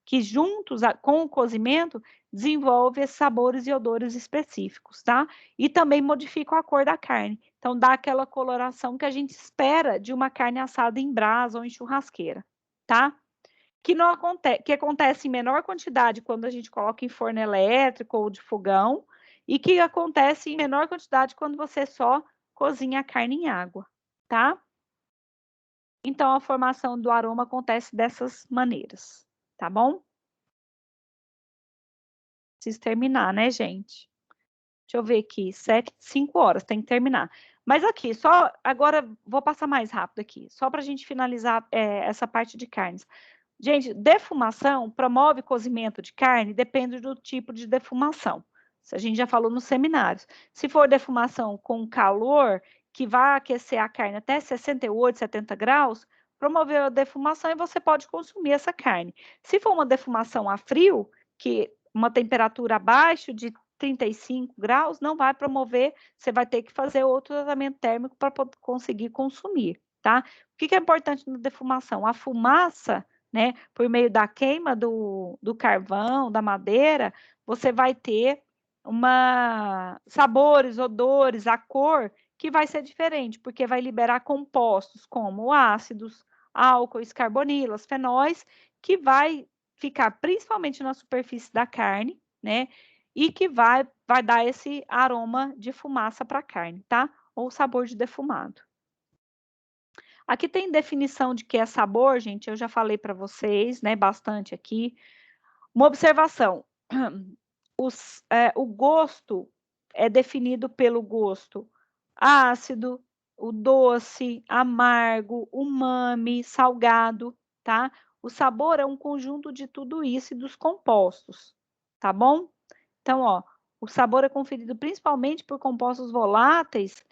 que juntos com o cozimento desenvolvem sabores e odores específicos, tá? E também modificam a cor da carne. Então, dá aquela coloração que a gente espera de uma carne assada em brasa ou em churrasqueira, tá? Que acontece em menor quantidade quando a gente coloca em forno elétrico ou de fogão, e que acontece em menor quantidade quando você só cozinha a carne em água, tá? Então, a formação do aroma acontece dessas maneiras, tá bom? Preciso terminar, né, gente? Deixa eu ver aqui, 5 horas, tem que terminar. Mas aqui, só agora vou passar mais rápido aqui, só para a gente finalizar essa parte de carnes. Gente, defumação promove cozimento de carne, depende do tipo de defumação. Isso a gente já falou nos seminários. Se for defumação com calor, que vai aquecer a carne até 68, 70 graus, promoveu a defumação e você pode consumir essa carne. Se for uma defumação a frio, que uma temperatura abaixo de 35 graus, não vai promover, você vai ter que fazer outro tratamento térmico para conseguir consumir, tá? O que é importante na defumação? A fumaça, né, por meio da queima do carvão, da madeira, você vai ter sabores, odores, a cor que vai ser diferente, porque vai liberar compostos como ácidos, álcoois, carbonilas, fenóis, que vai ficar principalmente na superfície da carne, né? E que vai dar esse aroma de fumaça para a carne, tá? Ou sabor de defumado. Aqui tem definição de que é sabor, gente, eu já falei para vocês, né, bastante aqui. Uma observação, o gosto é definido pelo gosto ácido, o doce, amargo, umami, salgado, tá? O sabor é um conjunto de tudo isso e dos compostos, tá bom? Então, ó, o sabor é conferido principalmente por compostos voláteis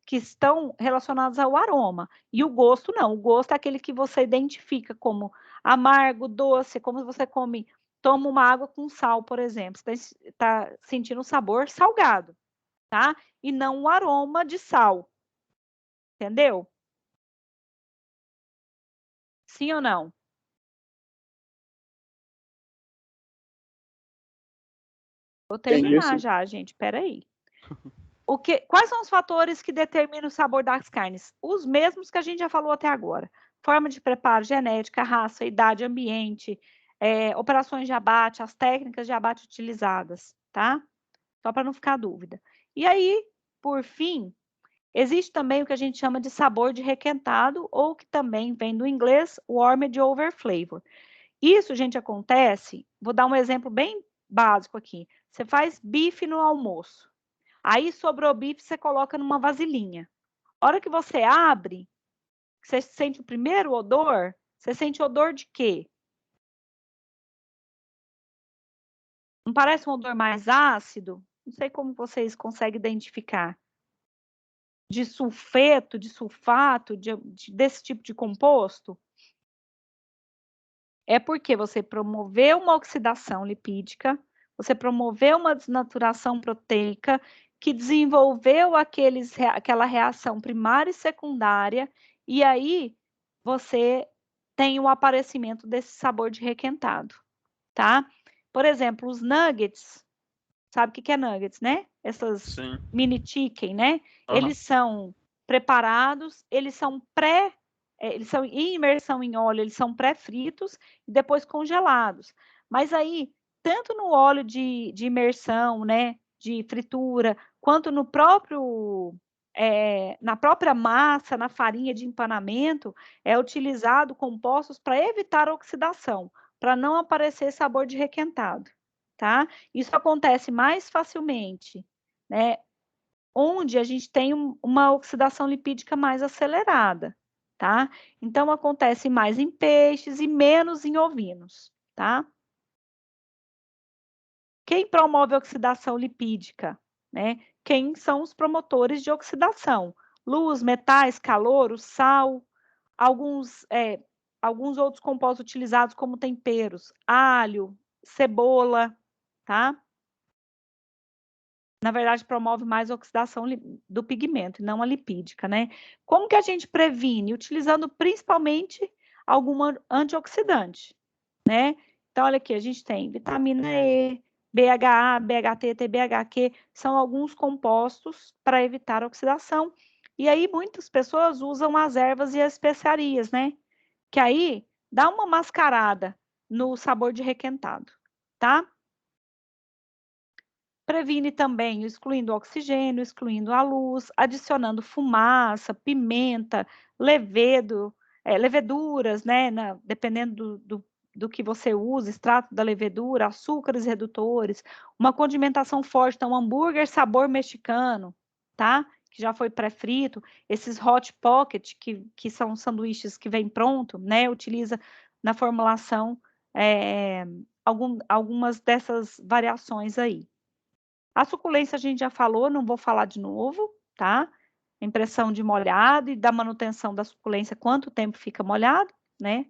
que estão relacionados ao aroma. E o gosto não. O gosto é aquele que você identifica como amargo, doce, como você toma uma água com sal, por exemplo. Você está sentindo um sabor salgado, tá? E não o aroma de sal. Entendeu? Sim ou não? Vou terminar já, gente. Espera aí. Quais são os fatores que determinam o sabor das carnes? Os mesmos que a gente já falou até agora. Forma de preparo, genética, raça, idade, ambiente, operações de abate, as técnicas de abate utilizadas, tá? Só para não ficar dúvida. E aí, por fim, existe também o que a gente chama de sabor de requentado, ou que também vem do inglês, warmed over flavor. Isso, gente, acontece, vou dar um exemplo bem básico aqui. Você faz bife no almoço. Aí sobrou bife, você coloca numa vasilhinha. A hora que você abre, você sente o primeiro odor, você sente odor de quê? Não parece um odor mais ácido? Não sei como vocês conseguem identificar. De sulfeto, de sulfato, desse tipo de composto? É porque você promoveu uma oxidação lipídica, você promoveu uma desnaturação proteica, que desenvolveu aquela reação primária e secundária, e aí você tem o aparecimento desse sabor de requentado, tá? Por exemplo, os nuggets, sabe o que é nuggets, né? Essas mini chicken, né? Eles são preparados, eles são em imersão em óleo, eles são pré-fritos e depois congelados. Mas aí, tanto no óleo de imersão, né, de fritura, quanto no próprio, na própria massa, na farinha de empanamento, é utilizado compostos para evitar a oxidação, para não aparecer sabor de requentado, tá? Isso acontece mais facilmente, né, onde a gente tem uma oxidação lipídica mais acelerada, tá? Então, acontece mais em peixes e menos em ovinos, tá? Quem promove a oxidação lipídica, né? Quem são os promotores de oxidação? Luz, metais, calor, o sal, alguns outros compostos utilizados como temperos, alho, cebola, tá? Na verdade, promove mais a oxidação do pigmento, não a lipídica, né? Como que a gente previne? Utilizando principalmente algum antioxidante, né? Então, olha aqui, a gente tem vitamina E, BHA, BHT, TBHQ, são alguns compostos para evitar a oxidação. E aí, muitas pessoas usam as ervas e as especiarias, né? Que aí dá uma mascarada no sabor de requentado, tá? Previne também excluindo o oxigênio, excluindo a luz, adicionando fumaça, pimenta, leveduras, né? Dependendo do que você usa, extrato da levedura, açúcares redutores, uma condimentação forte, então hambúrguer sabor mexicano, tá? Que já foi pré-frito, esses hot pocket, que são sanduíches que vem pronto, né? Utiliza na formulação algumas dessas variações aí. A suculência a gente já falou, não vou falar de novo, tá? Impressão de molhado e da manutenção da suculência, quanto tempo fica molhado, né?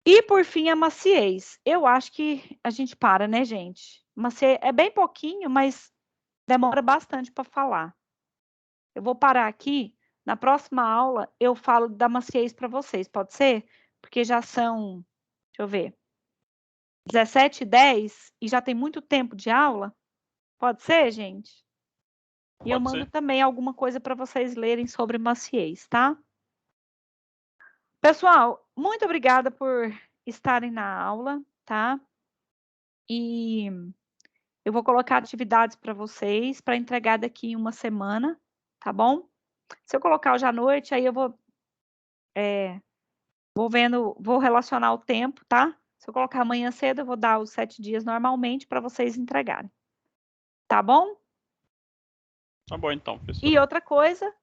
E, por fim, a maciez. Eu acho que a gente para, né, gente? Maciez é bem pouquinho, mas demora bastante para falar. Eu vou parar aqui. Na próxima aula, eu falo da maciez para vocês, pode ser? Porque já são, deixa eu ver, 17h10 e já tem muito tempo de aula. Pode ser, gente? E eu Pode mando ser. também alguma coisa para vocês lerem sobre maciez, tá? Pessoal, muito obrigada por estarem na aula, tá? E eu vou colocar atividades para vocês para entregar daqui em uma semana, tá bom? Se eu colocar hoje à noite, aí eu vou relacionar o tempo, tá? Se eu colocar amanhã cedo, eu vou dar os 7 dias normalmente para vocês entregarem. Tá bom? Tá bom então, E professora. outra coisa,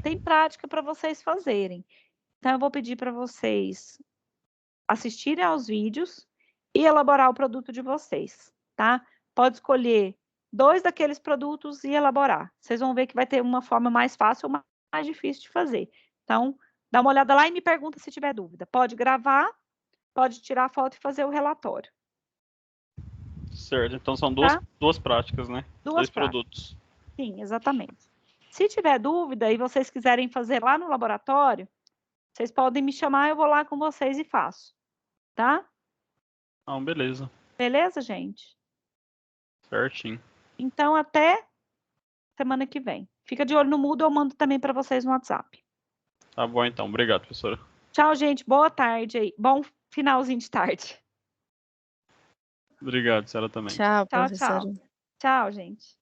tem prática para vocês fazerem. Então, eu vou pedir para vocês assistirem aos vídeos e elaborar o produto de vocês, tá? Pode escolher 2 daqueles produtos e elaborar. Vocês vão ver que vai ter uma forma mais fácil ou mais difícil de fazer. Então, dá uma olhada lá e me pergunta se tiver dúvida. Pode gravar, pode tirar a foto e fazer o relatório, Certo, então são tá? duas práticas, né? 2 2 práticas. produtos. Sim, exatamente. Se tiver dúvida e vocês quiserem fazer lá no laboratório, vocês podem me chamar, eu vou lá com vocês e faço, tá? Não, beleza. Beleza, gente? Certinho. Então, até semana que vem. Fica de olho no Moodle, eu mando também para vocês no WhatsApp. Tá bom então, obrigado, professora. Tchau, gente. Boa tarde aí. Bom finalzinho de tarde. Obrigado, senhora também. Tchau, Tchau, professora. tchau. Tchau, gente.